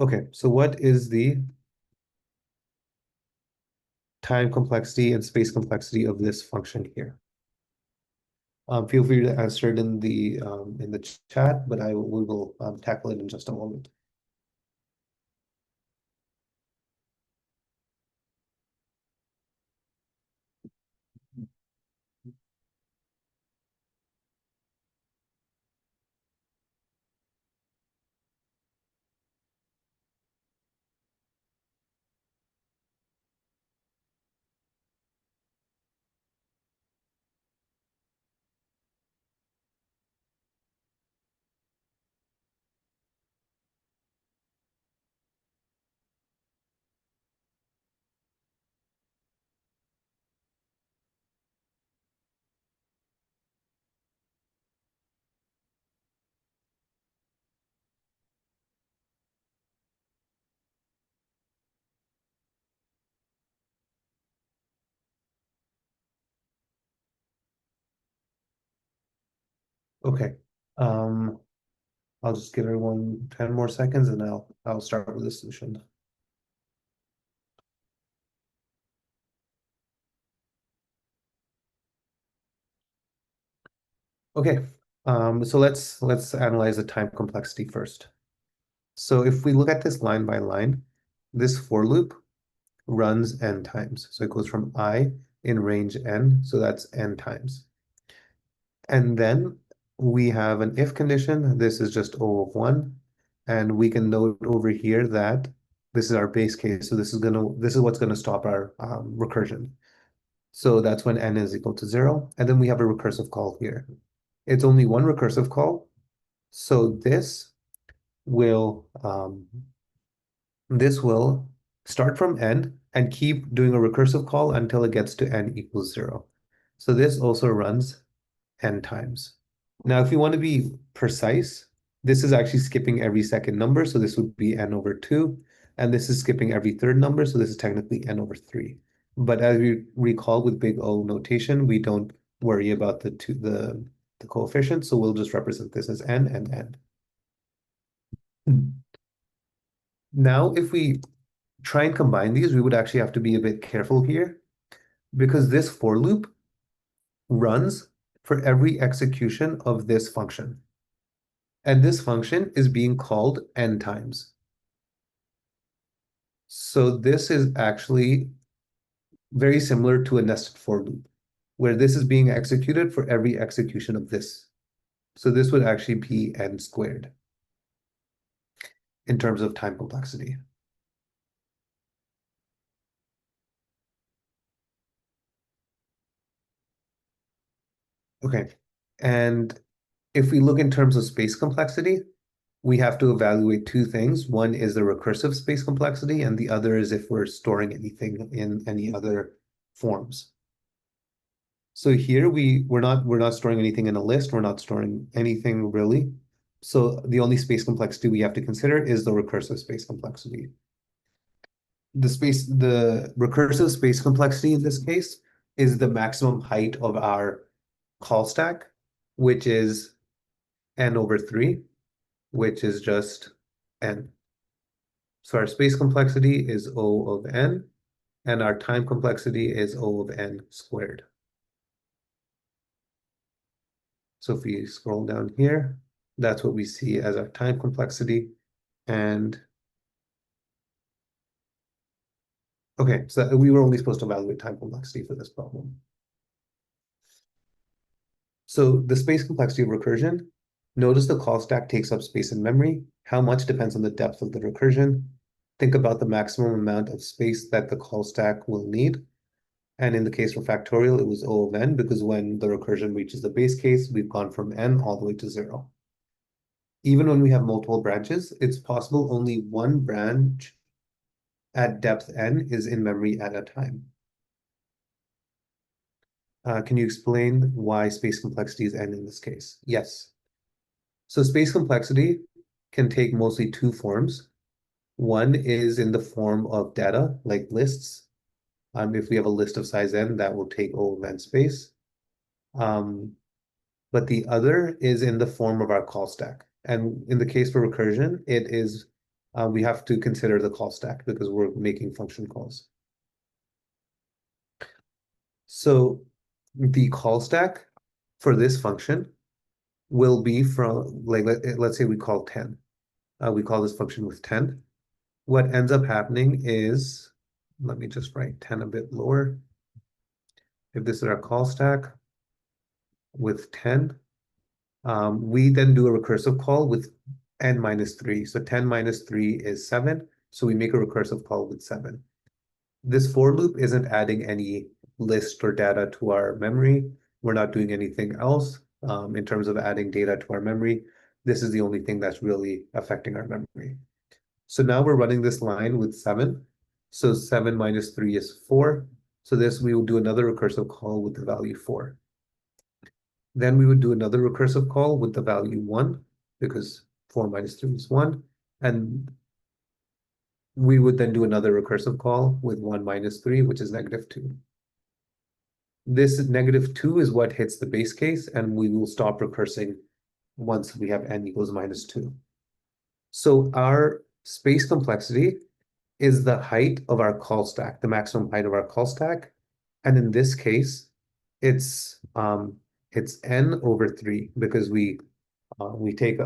Okay, so what is the time complexity and space complexity of this function here? Feel free to answer it in the chat, but we will tackle it in just a moment. Okay. I'll just give everyone 10 more seconds and I'll start with the solution. Okay, so let's analyze the time complexity first. So if we look at this line by line, this for loop runs n times. So it goes from I in range n, so that's n times. And then we have an if condition. This is just O of 1. And we can note over here that this is our base case. So this is what's gonna stop our recursion. So that's when n is equal to 0. And then we have a recursive call here. It's only one recursive call. So this will start from n and keep doing a recursive call until it gets to n equals 0. So this also runs n times. Now, if we want to be precise, this is actually skipping every second number. So this would be n over 2. And this is skipping every third number. So this is technically n over 3. But as we recall with big O notation, we don't worry about the coefficients. So we'll just represent this as n and n. Now, if we try and combine these, we would actually have to be a bit careful here because this for loop runs for every execution of this function. And this function is being called n times. So this is actually very similar to a nested for loop, where this is being executed for every execution of this. So this would actually be n squared in terms of time complexity. Okay, and if we look in terms of space complexity, we have to evaluate two things. One is the recursive space complexity, and the other is if we're storing anything in any other forms. So here we're not storing anything in a list, we're not storing anything really. So the only space complexity we have to consider is the recursive space complexity. The recursive space complexity in this case is the maximum height of our call stack, which is n over 3, which is just n. So our space complexity is O of n, and our time complexity is O of n squared. So if we scroll down here, that's what we see as our time complexity. And okay, so we were only supposed to evaluate time complexity for this problem. So the space complexity of recursion, notice the call stack takes up space in memory. How much depends on the depth of the recursion. think about the maximum amount of space that the call stack will need. And in the case for factorial, it was O of n, because when the recursion reaches the base case, we've gone from n all the way to 0. Even when we have multiple branches, it's possible only one branch at depth n is in memory at a time. Can you explain why space complexity is n in this case? Yes. So space complexity can take mostly two forms. One is in the form of data, like lists. If we have a list of size n, that will take O of n space. But the other is in the form of our call stack. And in the case for recursion, it is we have to consider the call stack because we're making function calls. So the call stack for this function will be from, like, let's say we call 10. We call this function with 10. What ends up happening is, let me just write 10 a bit lower. If this is our call stack with 10, we then do a recursive call with n minus 3. So 10 minus 3 is 7. So we make a recursive call with 7. This for loop isn't adding any list or data to our memory. We're not doing anything else in terms of adding data to our memory. This is the only thing that's really affecting our memory. So now we're running this line with 7. So 7 minus 3 is 4. So this we will do another recursive call with the value 4. Then we would do another recursive call with the value 1, because 4 minus 3 is 1. And we would then do another recursive call with 1 minus 3, which is -2. This -2 is what hits the base case, and we will stop recursing once we have n equals -2. So our space complexity is the height of our call stack, the maximum height of our call stack. And in this case, it's n over 3, because we take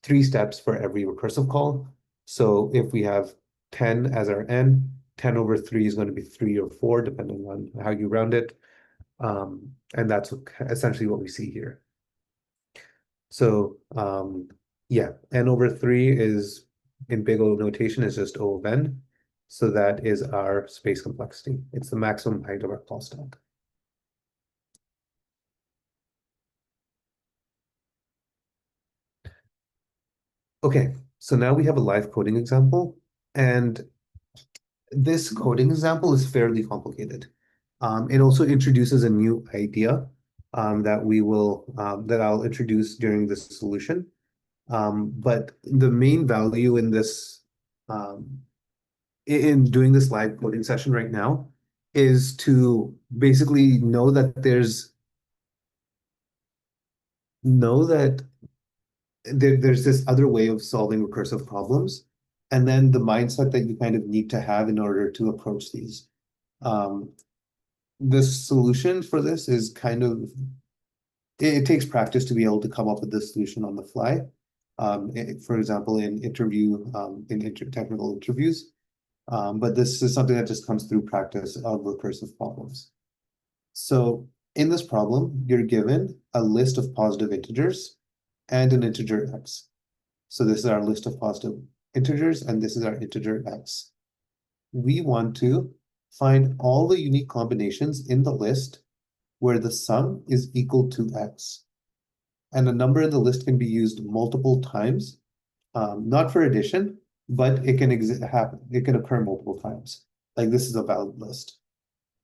3 steps for every recursive call. So if we have 10 as our n, 10 over 3 is going to be 3 or 4, depending on how you round it. And that's essentially what we see here. So yeah, n over 3 is, in big O notation, is just O of n. So that is our space complexity. It's the maximum height of our call stack. Okay, so now we have a live coding example, and this coding example is fairly complicated. It also introduces a new idea that I'll introduce during this solution. But the main value in this in doing this live coding session right now is to basically know that there's this other way of solving recursive problems, and then the mindset that you kind of need to have in order to approach these. The solution for this is kind of, it takes practice to be able to come up with this solution on the fly. For example, in technical interviews. But this is something that just comes through practice of recursive problems. So in this problem, you're given a list of positive integers and an integer x. So this is our list of positive integers, and this is our integer x. We want to find all the unique combinations in the list where the sum is equal to x. And a number in the list can be used multiple times, not for addition, but it can occur multiple times. Like this is a valid list.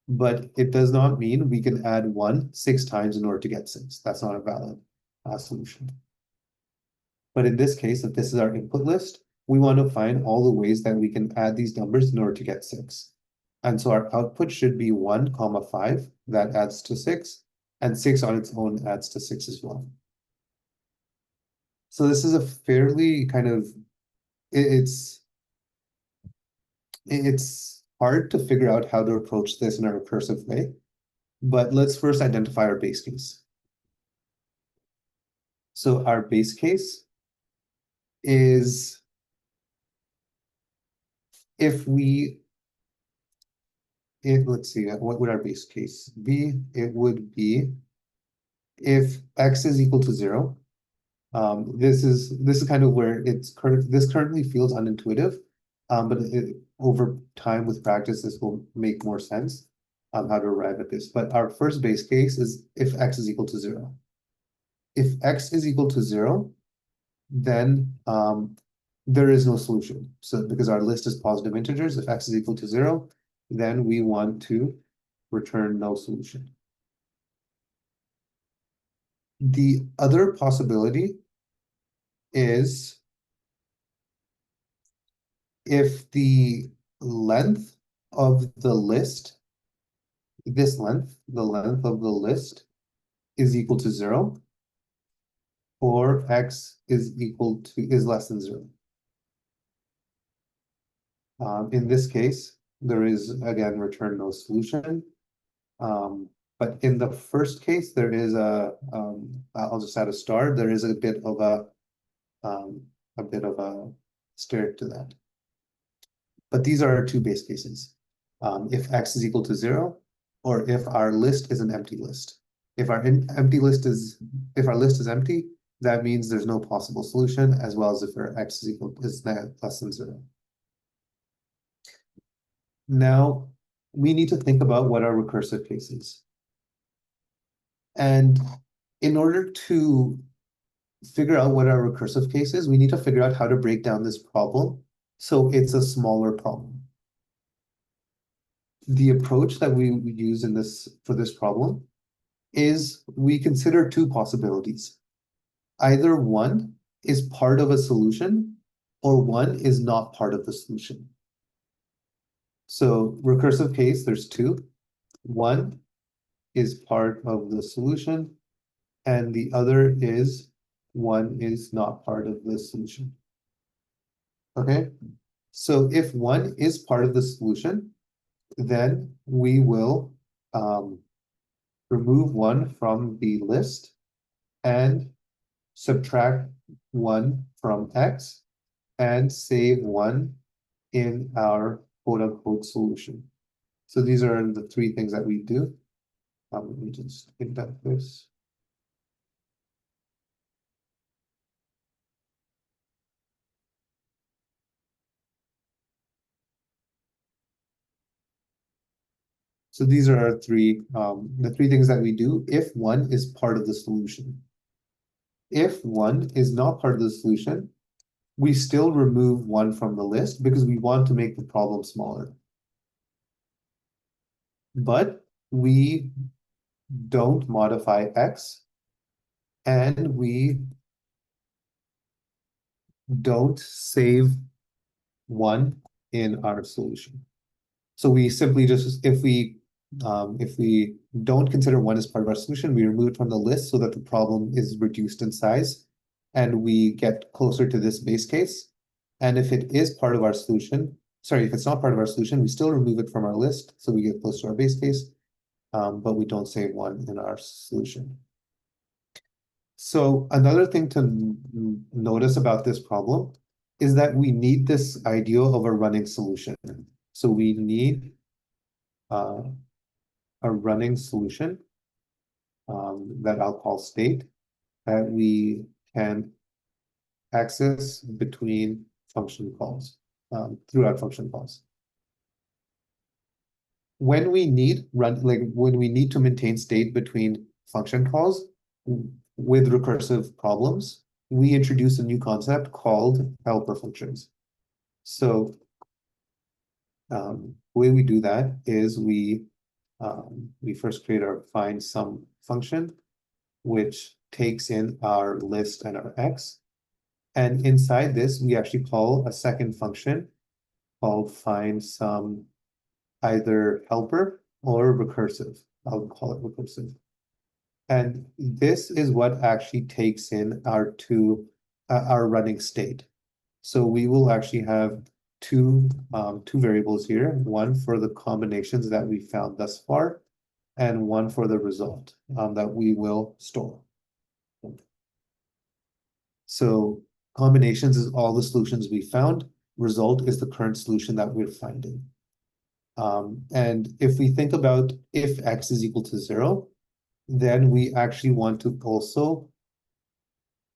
But it does not mean we can add 1 6 times in order to get 6. That's not a valid solution. But in this case, if this is our input list, we want to find all the ways that we can add these numbers in order to get 6. And so our output should be 1, 5, that adds to 6, and 6 on its own adds to 6 as well. So this is a fairly kind of, it's hard to figure out how to approach this in a recursive way, but let's first identify our base case. So our base case is let's see, what would our base case be? It would be if x is equal to 0. This is kind of where this currently feels unintuitive, But over time with practice, this will make more sense on how to arrive at this. But our first base case is if x is equal to 0. If x is equal to 0, then there is no solution. So because our list is positive integers, if x is equal to 0, then we want to return no solution. The other possibility is if the length of the list, this length, the length of the list is equal to 0, or x is less than 0. In this case, there is again return no solution. But in the first case, there is I'll just add a star. There is a bit of a asterisk to that. But these are our two base cases. If x is equal to 0, or if our list is an empty list. If our list is empty, that means there's no possible solution, as well as if our x is less than 0. Now, we need to think about what our recursive case is. And in order to figure out what our recursive case is, we need to figure out how to break down this problem so it's a smaller problem. The approach that we use for this problem is we consider two possibilities. Either one is part of a solution, or one is not part of the solution. So recursive case, there's two. One is part of the solution, and the other is one is not part of the solution. Okay, so if one is part of the solution, then we will remove one from the list and subtract one from x and save one in our quote-unquote solution. So these are the three things that we do. Let me just indent this. So these are our the three things that we do if one is part of the solution. If one is not part of the solution, we still remove one from the list because we want to make the problem smaller. But we don't modify x, and we don't save one in our solution. So we simply just, if we don't consider one as part of our solution, we remove it from the list so that the problem is reduced in size and we get closer to this base case. And if it is part of our solution, sorry, if it's not part of our solution, we still remove it from our list so we get close to our base case, but we don't save one in our solution. So another thing to notice about this problem is that we need this idea of a running solution. So we need a running solution that I'll call state that we can access between function calls, throughout function calls. When we need to maintain state between function calls with recursive problems, we introduce a new concept called helper functions. So the way we do that is we first create our find sum function, which takes in our list and our x. And inside this, we actually call a second function called find sum either helper or recursive. I'll call it recursive. And this is what actually takes in our our running state. So we will actually have two variables here, one for the combinations that we found thus far, and one for the result that we will store. So combinations is all the solutions we found. Result is the current solution that we're finding. And if we think about if x is equal to 0, then we actually want to also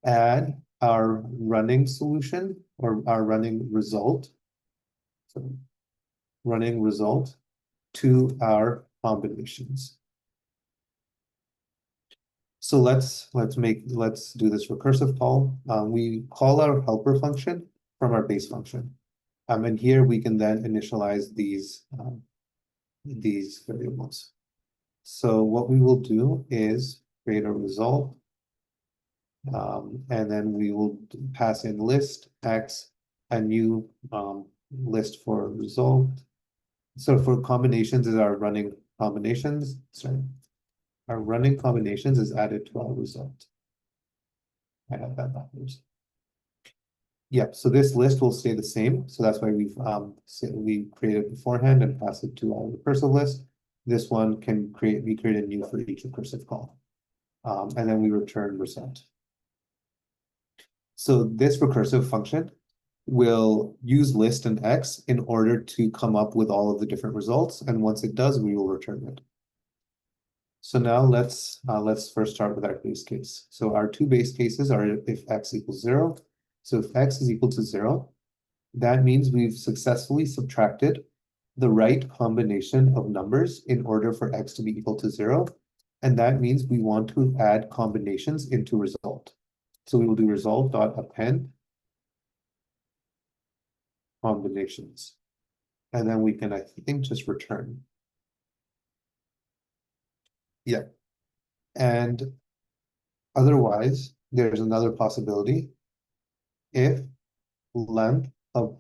add our running solution or our running result So running result to our combinations. So let's do this recursive call. We call our helper function from our base function. And here we can then initialize these variables. So what we will do is create a result, and then we will pass in list x, a new list for result. So for combinations is our running combinations. Sorry, our running combinations is added to our result. I have that backwards. Yep, so this list will stay the same. So that's why we created beforehand and pass it to our recursive list. This one can be created new for each recursive call. And then we return result. So this recursive function will use list and x in order to come up with all of the different results. And once it does, we will return it. So now let's first start with our base case. So our two base cases are if x equals 0. So if x is equal to 0, that means we've successfully subtracted the right combination of numbers in order for x to be equal to 0. And that means we want to add combinations into result. So we will do result.append combinations. And then we can, I think, just return. Yeah. And otherwise, there's another possibility. If length of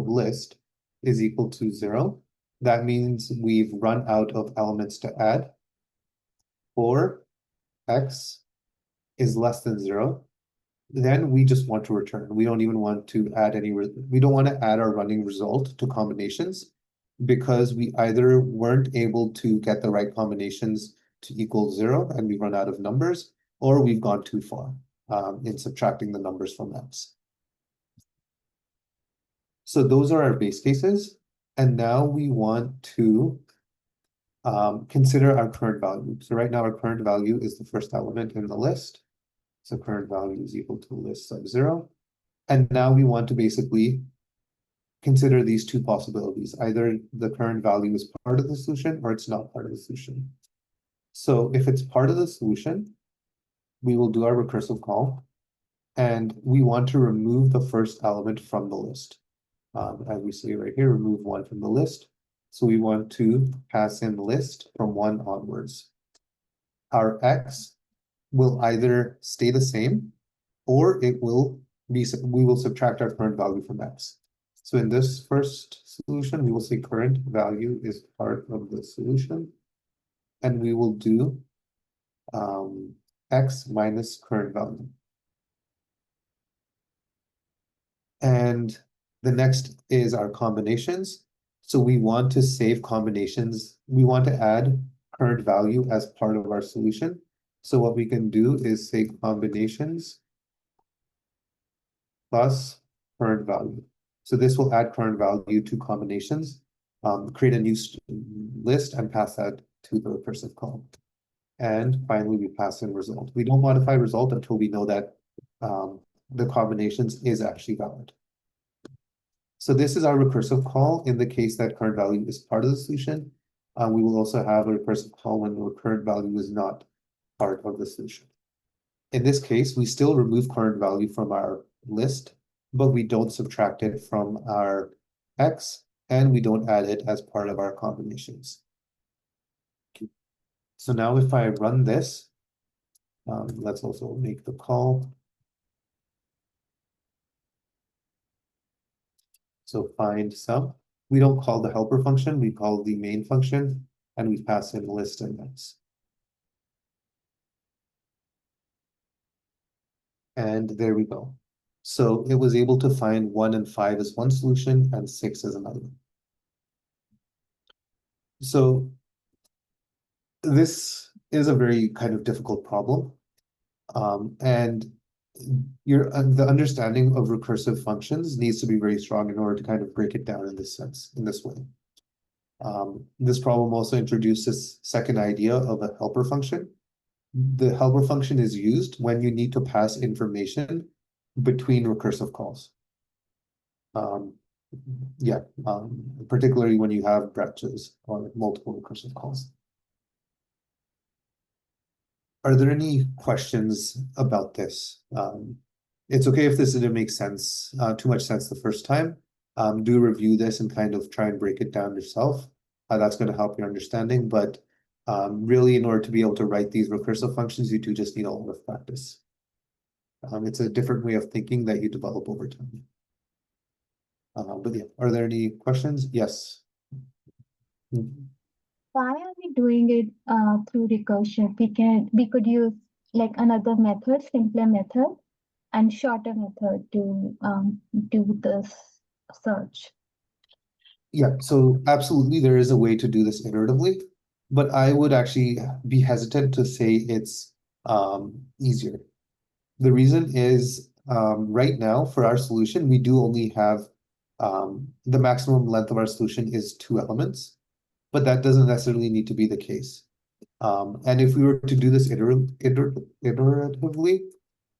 list is equal to 0, that means we've run out of elements to add. Or x is less than 0, then we just want to return. We don't even want to add we don't want to add our running result to combinations, because we either weren't able to get the right combinations to equal 0 and we run out of numbers, or we've gone too far in subtracting the numbers from x. So those are our base cases. And now we want to consider our current value. So right now our current value is the first element in the list. So current value is equal to list sub 0. And now we want to basically consider these two possibilities. Either the current value is part of the solution or it's not part of the solution. So if it's part of the solution, we will do our recursive call. And we want to remove the first element from the list. As we see right here, remove 1 from the list. So we want to pass in list from 1 onwards. Our x will either stay the same, or we will subtract our current value from x. So in this first solution, we will say current value is part of the solution, and we will do x minus current value. And the next is our combinations. So we want to save combinations. We want to add current value as part of our solution. So what we can do is say combinations plus current value. So this will add current value to combinations, create a new list and pass that to the recursive call. And finally, we pass in result. We don't modify result until we know that the combinations is actually valid. So this is our recursive call in the case that current value is part of the solution. We will also have a recursive call when the current value is not part of the solution. In this case, we still remove current value from our list, but we don't subtract it from our x, and we don't add it as part of our combinations. So now if I run this, let's also make the call. So find sum. We don't call the helper function, we call the main function, and we pass in list and x. And there we go. So it was able to find 1 and 5 as one solution and 6 as another. So this is a very kind of difficult problem. And the understanding of recursive functions needs to be very strong in order to kind of break it down in this sense, in this way. This problem also introduces second idea of a helper function. The helper function is used when you need to pass information between recursive calls. yeah, particularly when you have branches or multiple recursive calls. Are there any questions about this? It's okay if this didn't make sense, too much sense the first time. Do review this and kind of try and break it down yourself. That's going to help your understanding, but really, in order to be able to write these recursive functions, you do just need a lot of practice. It's a different way of thinking that you develop over time. But yeah, are there any questions? Yes. Why are we doing it through recursion? We could use like another method, simpler method, and shorter method to do this search. Yeah, so absolutely there is a way to do this iteratively, but I would actually be hesitant to say it's easier. The reason is right now for our solution, we do only have the maximum length of our solution is 2 elements, but that doesn't necessarily need to be the case. And if we were to do this iteratively,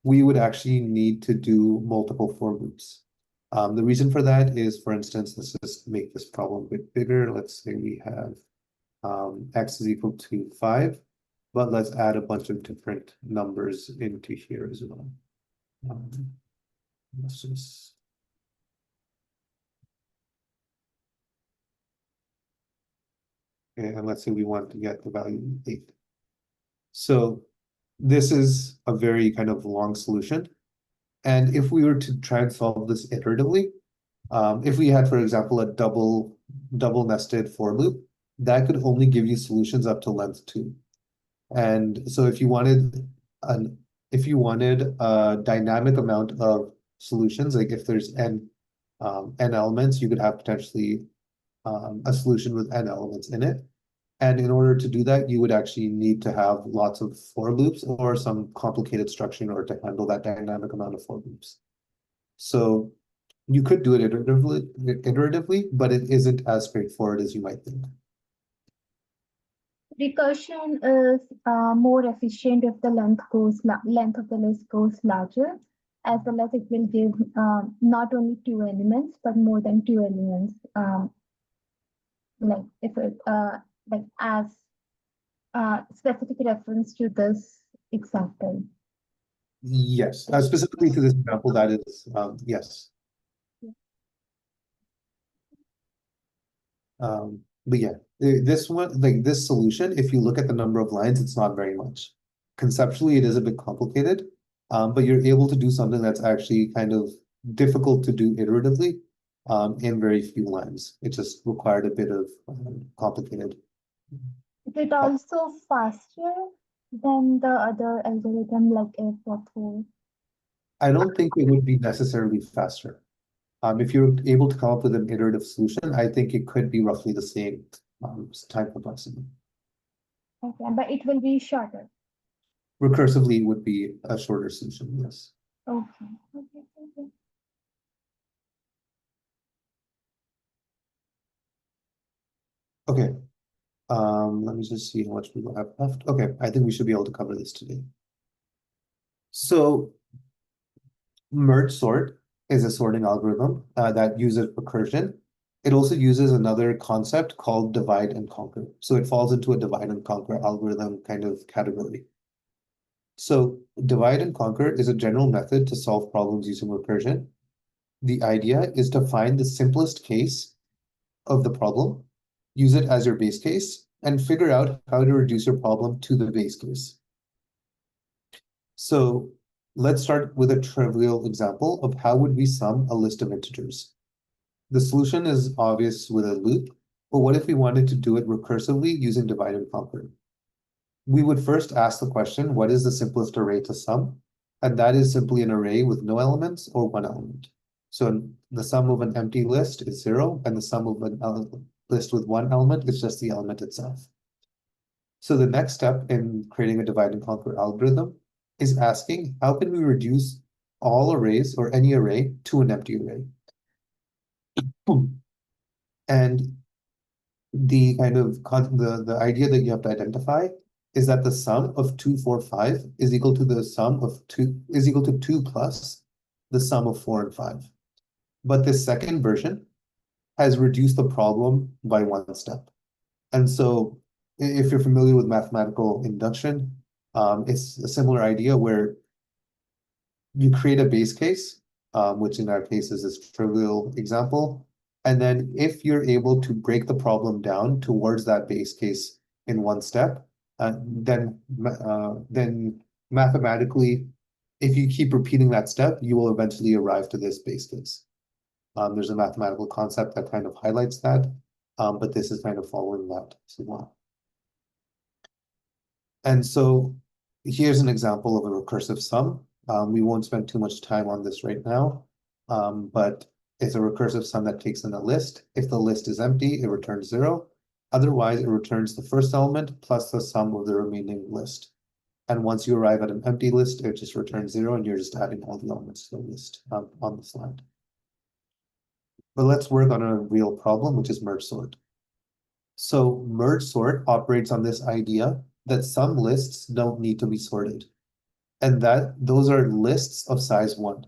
we would actually need to do multiple for loops. The reason for that is, for instance, let's just make this problem a bit bigger. Let's say we have x is equal to 5, but let's add a bunch of different numbers into here as well. Let's just and let's say we want to get the value 8. So this is a very kind of long solution. And if we were to try and solve this iteratively, if we had, for example, a double nested for loop, that could only give you solutions up to length 2. And so if you wanted a dynamic amount of solutions, like if there's n elements, you could have potentially a solution with n elements in it. And in order to do that, you would actually need to have lots of for loops or some complicated structure in order to handle that dynamic amount of for loops. So you could do it iteratively, but it isn't as straightforward as you might think. Recursion is more efficient if the length of the list goes larger, as well as it will give not only 2 elements but more than 2 elements. Like if it like as specific reference to this example. Yes, specifically to this example, that is yes. But yeah, this one, like this solution, if you look at the number of lines, it's not very much. Conceptually, it is a bit complicated, but you're able to do something that's actually kind of difficult to do iteratively in very few lines. It just required a bit of complicated. Is it also faster than the other algorithm like F4? I don't think it would be necessarily faster. If you're able to come up with an iterative solution, I think it could be roughly the same time complexity. Okay, but it will be shorter. Recursively would be a shorter solution, yes. Okay. Okay. Let me just see how much we have left. Okay, I think we should be able to cover this today. So merge sort is a sorting algorithm that uses recursion. It also uses another concept called divide and conquer. So it falls into a divide and conquer algorithm kind of category. So divide and conquer is a general method to solve problems using recursion. The idea is to find the simplest case of the problem, use it as your base case, and figure out how to reduce your problem to the base case. So let's start with a trivial example of how would we sum a list of integers. The solution is obvious with a loop, but what if we wanted to do it recursively using divide and conquer? We would first ask the question, what is the simplest array to sum? And that is simply an array with no elements or 1 element. So the sum of an empty list is 0, and the sum of an list with 1 element is just the element itself. So the next step in creating a divide and conquer algorithm is asking, how can we reduce all arrays or any array to an empty array? And the kind of the idea that you have to identify is that the sum of 2, 4, 5 is equal to the sum of 2 plus the sum of 4 and 5. But this second version has reduced the problem by one step. And so if you're familiar with mathematical induction, it's a similar idea where you create a base case, which in our case is this trivial example. And then if you're able to break the problem down towards that base case in one step, then mathematically, if you keep repeating that step, you will eventually arrive to this base case. There's a mathematical concept that kind of highlights that, but this is kind of following that as well. And so here's an example of a recursive sum. We won't spend too much time on this right now, but it's a recursive sum that takes in a list. If the list is empty, it returns 0. Otherwise, it returns the first element plus the sum of the remaining list. And once you arrive at an empty list, it just returns 0, and you're just adding all the elements to the list on the slide. But let's work on a real problem, which is merge sort. So merge sort operates on this idea that some lists don't need to be sorted, and that those are lists of size 1.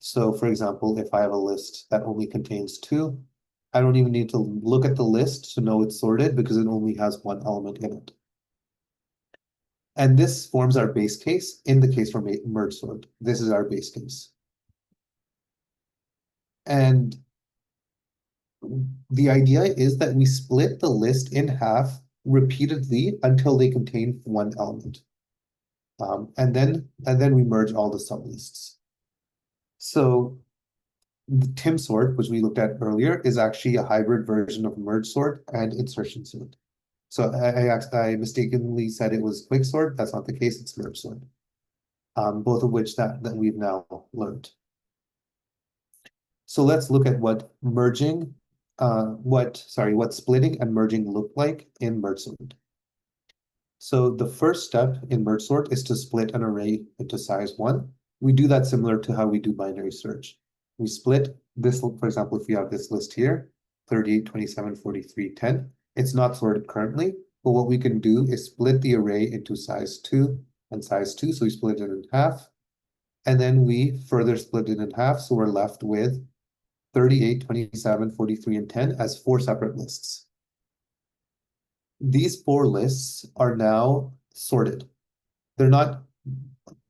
So for example, if I have a list that only contains 2, I don't even need to look at the list to know it's sorted because it only has 1 element in it. And this forms our base case in the case for merge sort. This is our base case. And the idea is that we split the list in half repeatedly until they contain 1 element. And then we merge all the sublists. So the Tim sort, which we looked at earlier, is actually a hybrid version of merge sort and insertion sort. So I mistakenly said it was quick sort. That's not the case. It's merge sort. Both of which that we've now learned. So let's look at what merging, what splitting and merging look like in merge sort. So the first step in merge sort is to split an array into size 1. We do that similar to how we do binary search. We split this, for example, if we have this list here, 38, 27, 43, 10. It's not sorted currently, but what we can do is split the array into size 2 and size 2. So we split it in half, and then we further split it in half. So we're left with 38, 27, 43, and 10 as 4 separate lists. These 4 lists are now sorted. They're not,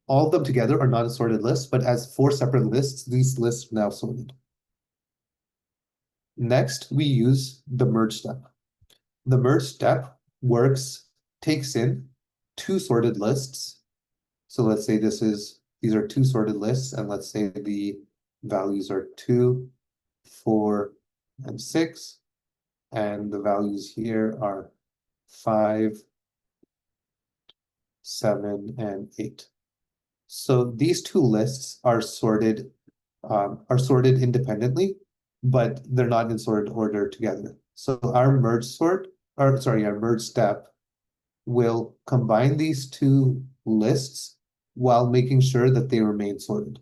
all of them together are not a sorted list, but as 4 separate lists, these lists are now sorted. Next, we use the merge step. The merge step takes in 2 sorted lists. So let's say these are 2 sorted lists, and let's say the values are 2, 4, and 6, and the values here are 5, 7, and 8. So these 2 lists are sorted independently, but they're not in sorted order together. So our merge step will combine these 2 lists while making sure that they remain sorted.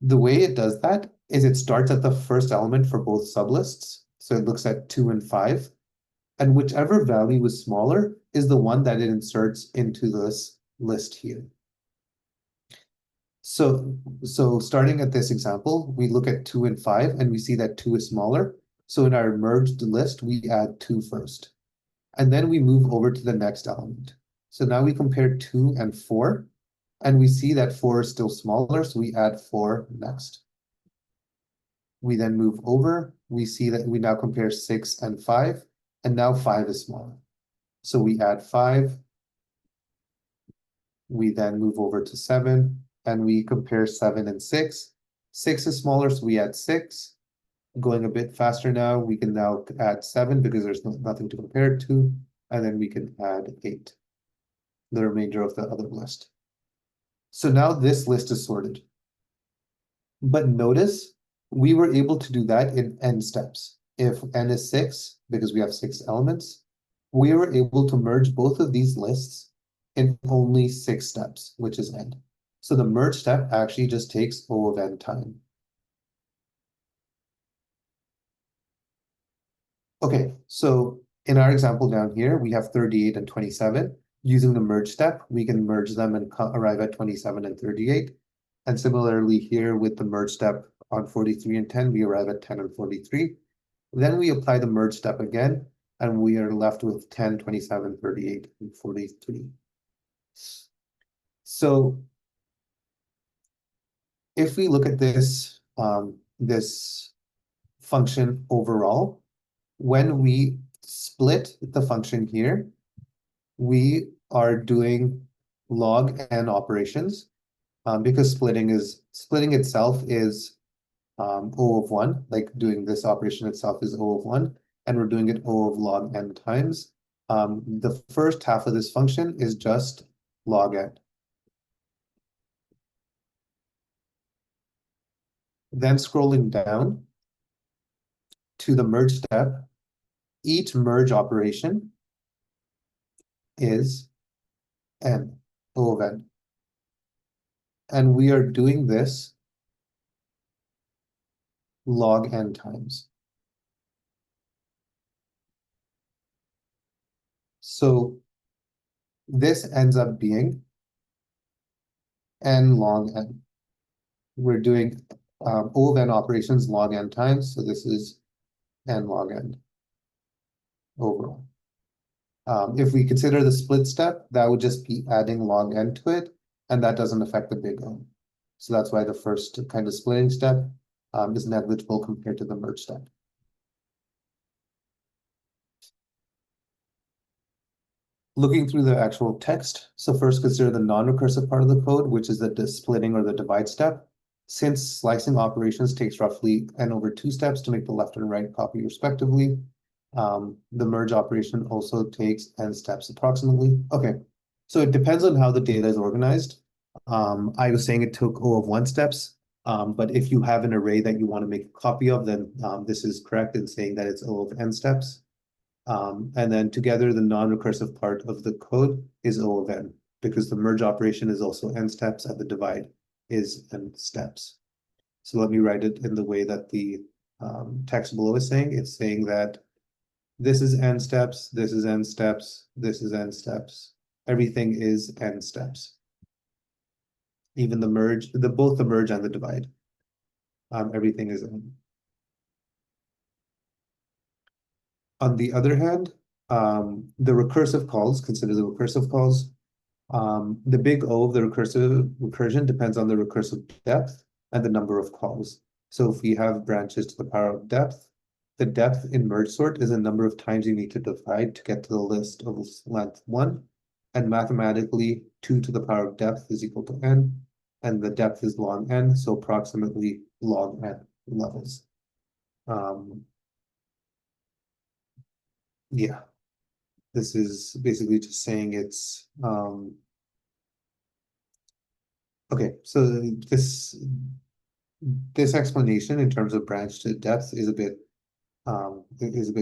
The way it does that is it starts at the first element for both sublists. So it looks at 2 and 5. And whichever value is smaller is the one that it inserts into this list here. So starting at this example, we look at 2 and 5, and we see that 2 is smaller. So in our merged list, we add 2 first. And then we move over to the next element. So now we compare 2 and 4, and we see that 4 is still smaller, so we add 4 next. We then move over, we see that we now compare 6 and 5, and now 5 is smaller. So we add 5. We then move over to 7, and we compare 7 and 6. 6 is smaller, so we add 6. Going a bit faster now, we can now add 7 because there's nothing to compare it to, and then we can add 8, the remainder of the other list. So now this list is sorted. But notice we were able to do that in n steps. If n is 6, because we have 6 elements, we were able to merge both of these lists in only 6 steps, which is n. So the merge step actually just takes O of n time. Okay, so in our example down here, we have 38 and 27. Using the merge step, we can merge them and arrive at 27 and 38. And similarly here with the merge step, on 43 and 10, we arrive at 10 and 43. Then we apply the merge step again, and we are left with 10, 27, 38, and 43. So if we look at this, this function overall, when we split the function here, we are doing log n operations, because splitting itself is O of 1, like doing this operation itself is O of 1, and we're doing it O of log n times. The first half of this function is just log n. Then scrolling down to the merge step, each merge operation is n, O of n. And we are doing this log n times. So this ends up being n log n. We're doing O of n operations log n times, so this is n log n overall. If we consider the split step, that would just be adding log n to it, and that doesn't affect the big O. So that's why the first kind of splitting step is negligible compared to the merge step. Looking through the actual text, so first consider the non-recursive part of the code, which is the splitting or the divide step. Since slicing operations takes roughly n over 2 steps to make the left and right copy respectively, the merge operation also takes n steps approximately. Okay, so it depends on how the data is organized. I was saying it took O of 1 steps, but if you have an array that you want to make a copy of, then this is correct in saying that it's O of n steps. And then together, the non-recursive part of the code is O of n, because the merge operation is also n steps and the divide is n steps. So let me write it in the way that the text below is saying. It's saying that this is n steps, this is n steps, this is n steps. Everything is n steps. Even the merge, both the merge and the divide. Everything is n. On the other hand, the recursive calls, consider the recursive calls. The big O of the recursion depends on the recursive depth and the number of calls. So if we have branches to the power of depth, the depth in merge sort is the number of times you need to divide to get to the list of length 1. And mathematically, 2 to the power of depth is equal to n, and the depth is log n, so approximately log n levels. Yeah, this is basically just saying it's okay. So this explanation in terms of branch to depth is a bit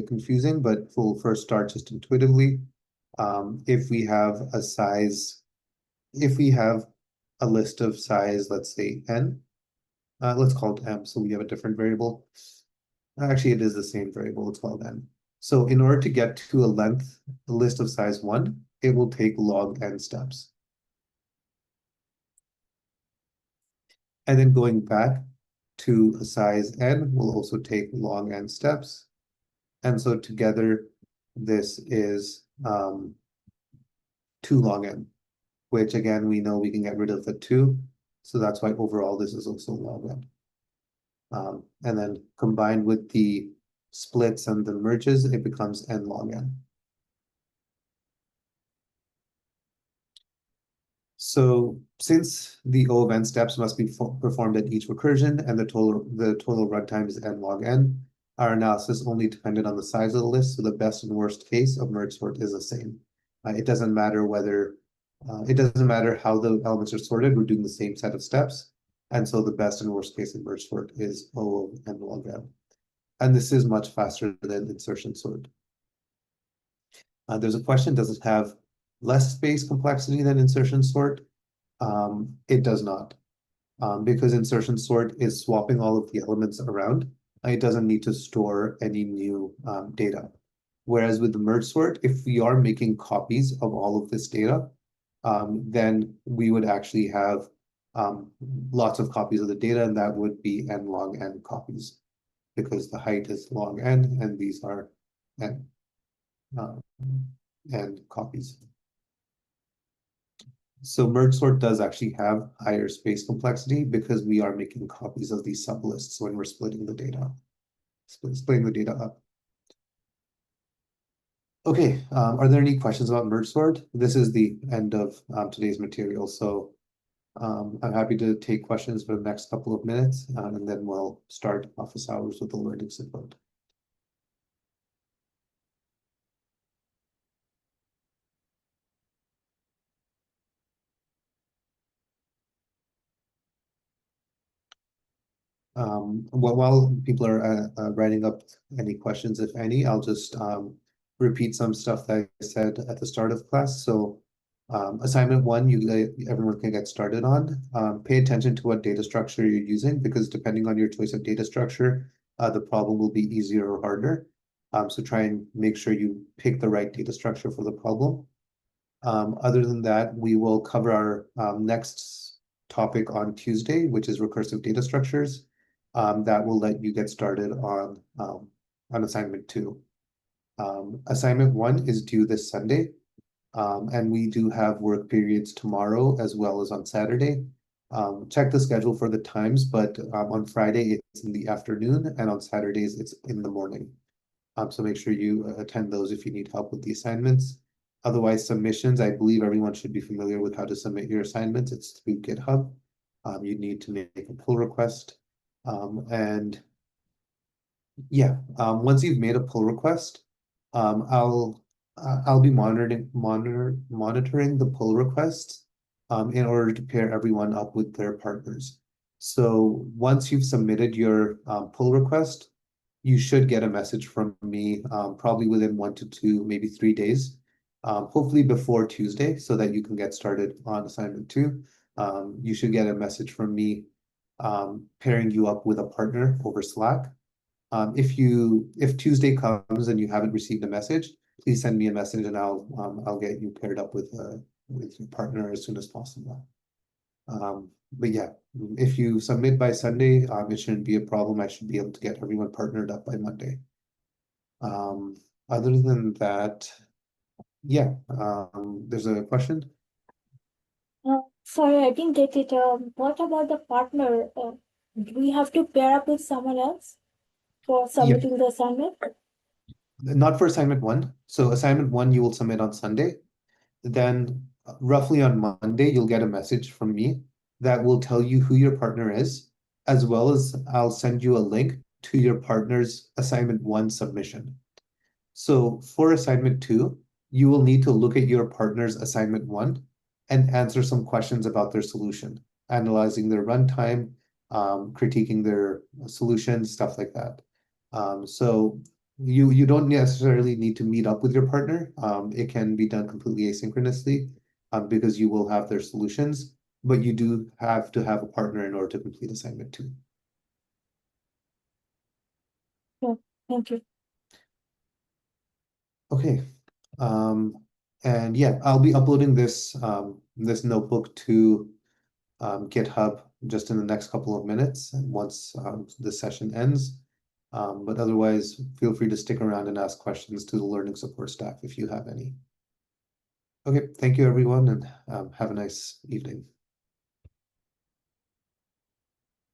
confusing, but we'll first start just intuitively. If we have a size, if we have a list of size, let's say n, let's call it m, so we have a different variable. Actually, it is the same variable, it's called n. So in order to get to a list of size 1, it will take log n steps. And then going back to a size n will also take log n steps. And so together, this is 2 log n, which again, we know we can get rid of the 2. So that's why overall, this is also log n. And then combined with the splits and the merges, it becomes n log n. So since the O of n steps must be performed at each recursion and the total runtime is n log n, our analysis only depended on the size of the list, so the best and worst case of merge sort is the same. It doesn't matter how the elements are sorted, we're doing the same set of steps. And so the best and worst case of merge sort is O of n log n. And this is much faster than insertion sort. There's a question, does it have less space complexity than insertion sort? It does not, because insertion sort is swapping all of the elements around. It doesn't need to store any new data. Whereas with the merge sort, if we are making copies of all of this data, then we would actually have lots of copies of the data, and that would be n log n copies, because the height is log n, and these are n copies. So merge sort does actually have higher space complexity because we are making copies of these sublists when we're splitting the data, splitting the data up. Okay, are there any questions about merge sort? This is the end of today's material, so I'm happy to take questions for the next couple of minutes, and then we'll start office hours with the learning support. While people are writing up any questions, if any, I'll just repeat some stuff that I said at the start of class. So assignment 1, everyone can get started on. Pay attention to what data structure you're using, because depending on your choice of data structure, the problem will be easier or harder. So try and make sure you pick the right data structure for the problem. Other than that, we will cover our next topic on Tuesday, which is recursive data structures. That will let you get started on assignment 2. Assignment 1 is due this Sunday, and we do have work periods tomorrow as well as on Saturday. Check the schedule for the times, but on Friday it's in the afternoon, and on Saturdays it's in the morning. So make sure you attend those if you need help with the assignments. Otherwise, submissions, I believe everyone should be familiar with how to submit your assignments. It's through GitHub. You need to make a pull request. And yeah, once you've made a pull request, I'll be monitoring the pull requests in order to pair everyone up with their partners. So once you've submitted your pull request, you should get a message from me probably within 1 to 2, maybe 3 days, hopefully before Tuesday, so that you can get started on assignment 2. You should get a message from me pairing you up with a partner over Slack. If Tuesday comes and you haven't received a message, please send me a message and I'll get you paired up with your partner as soon as possible. But yeah, if you submit by Sunday, it shouldn't be a problem. I should be able to get everyone partnered up by Monday. Other than that, yeah, there's a question. Sorry, I didn't get it. What about the partner? Do we have to pair up with someone else for submitting the assignment? Not for assignment 1. So assignment 1 you will submit on Sunday. Then roughly on Monday, you'll get a message from me that will tell you who your partner is, as well as I'll send you a link to your partner's assignment 1 submission. So for assignment 2, you will need to look at your partner's assignment 1 and answer some questions about their solution, analyzing their runtime, critiquing their solution, stuff like that. So you don't necessarily need to meet up with your partner. It can be done completely asynchronously because you will have their solutions, but you do have to have a partner in order to complete assignment 2. Thank you. Okay. And yeah, I'll be uploading this this notebook to GitHub just in the next couple of minutes once the session ends. But otherwise, feel free to stick around and ask questions to the learning support staff if you have any. Okay, thank you everyone, and have a nice evening.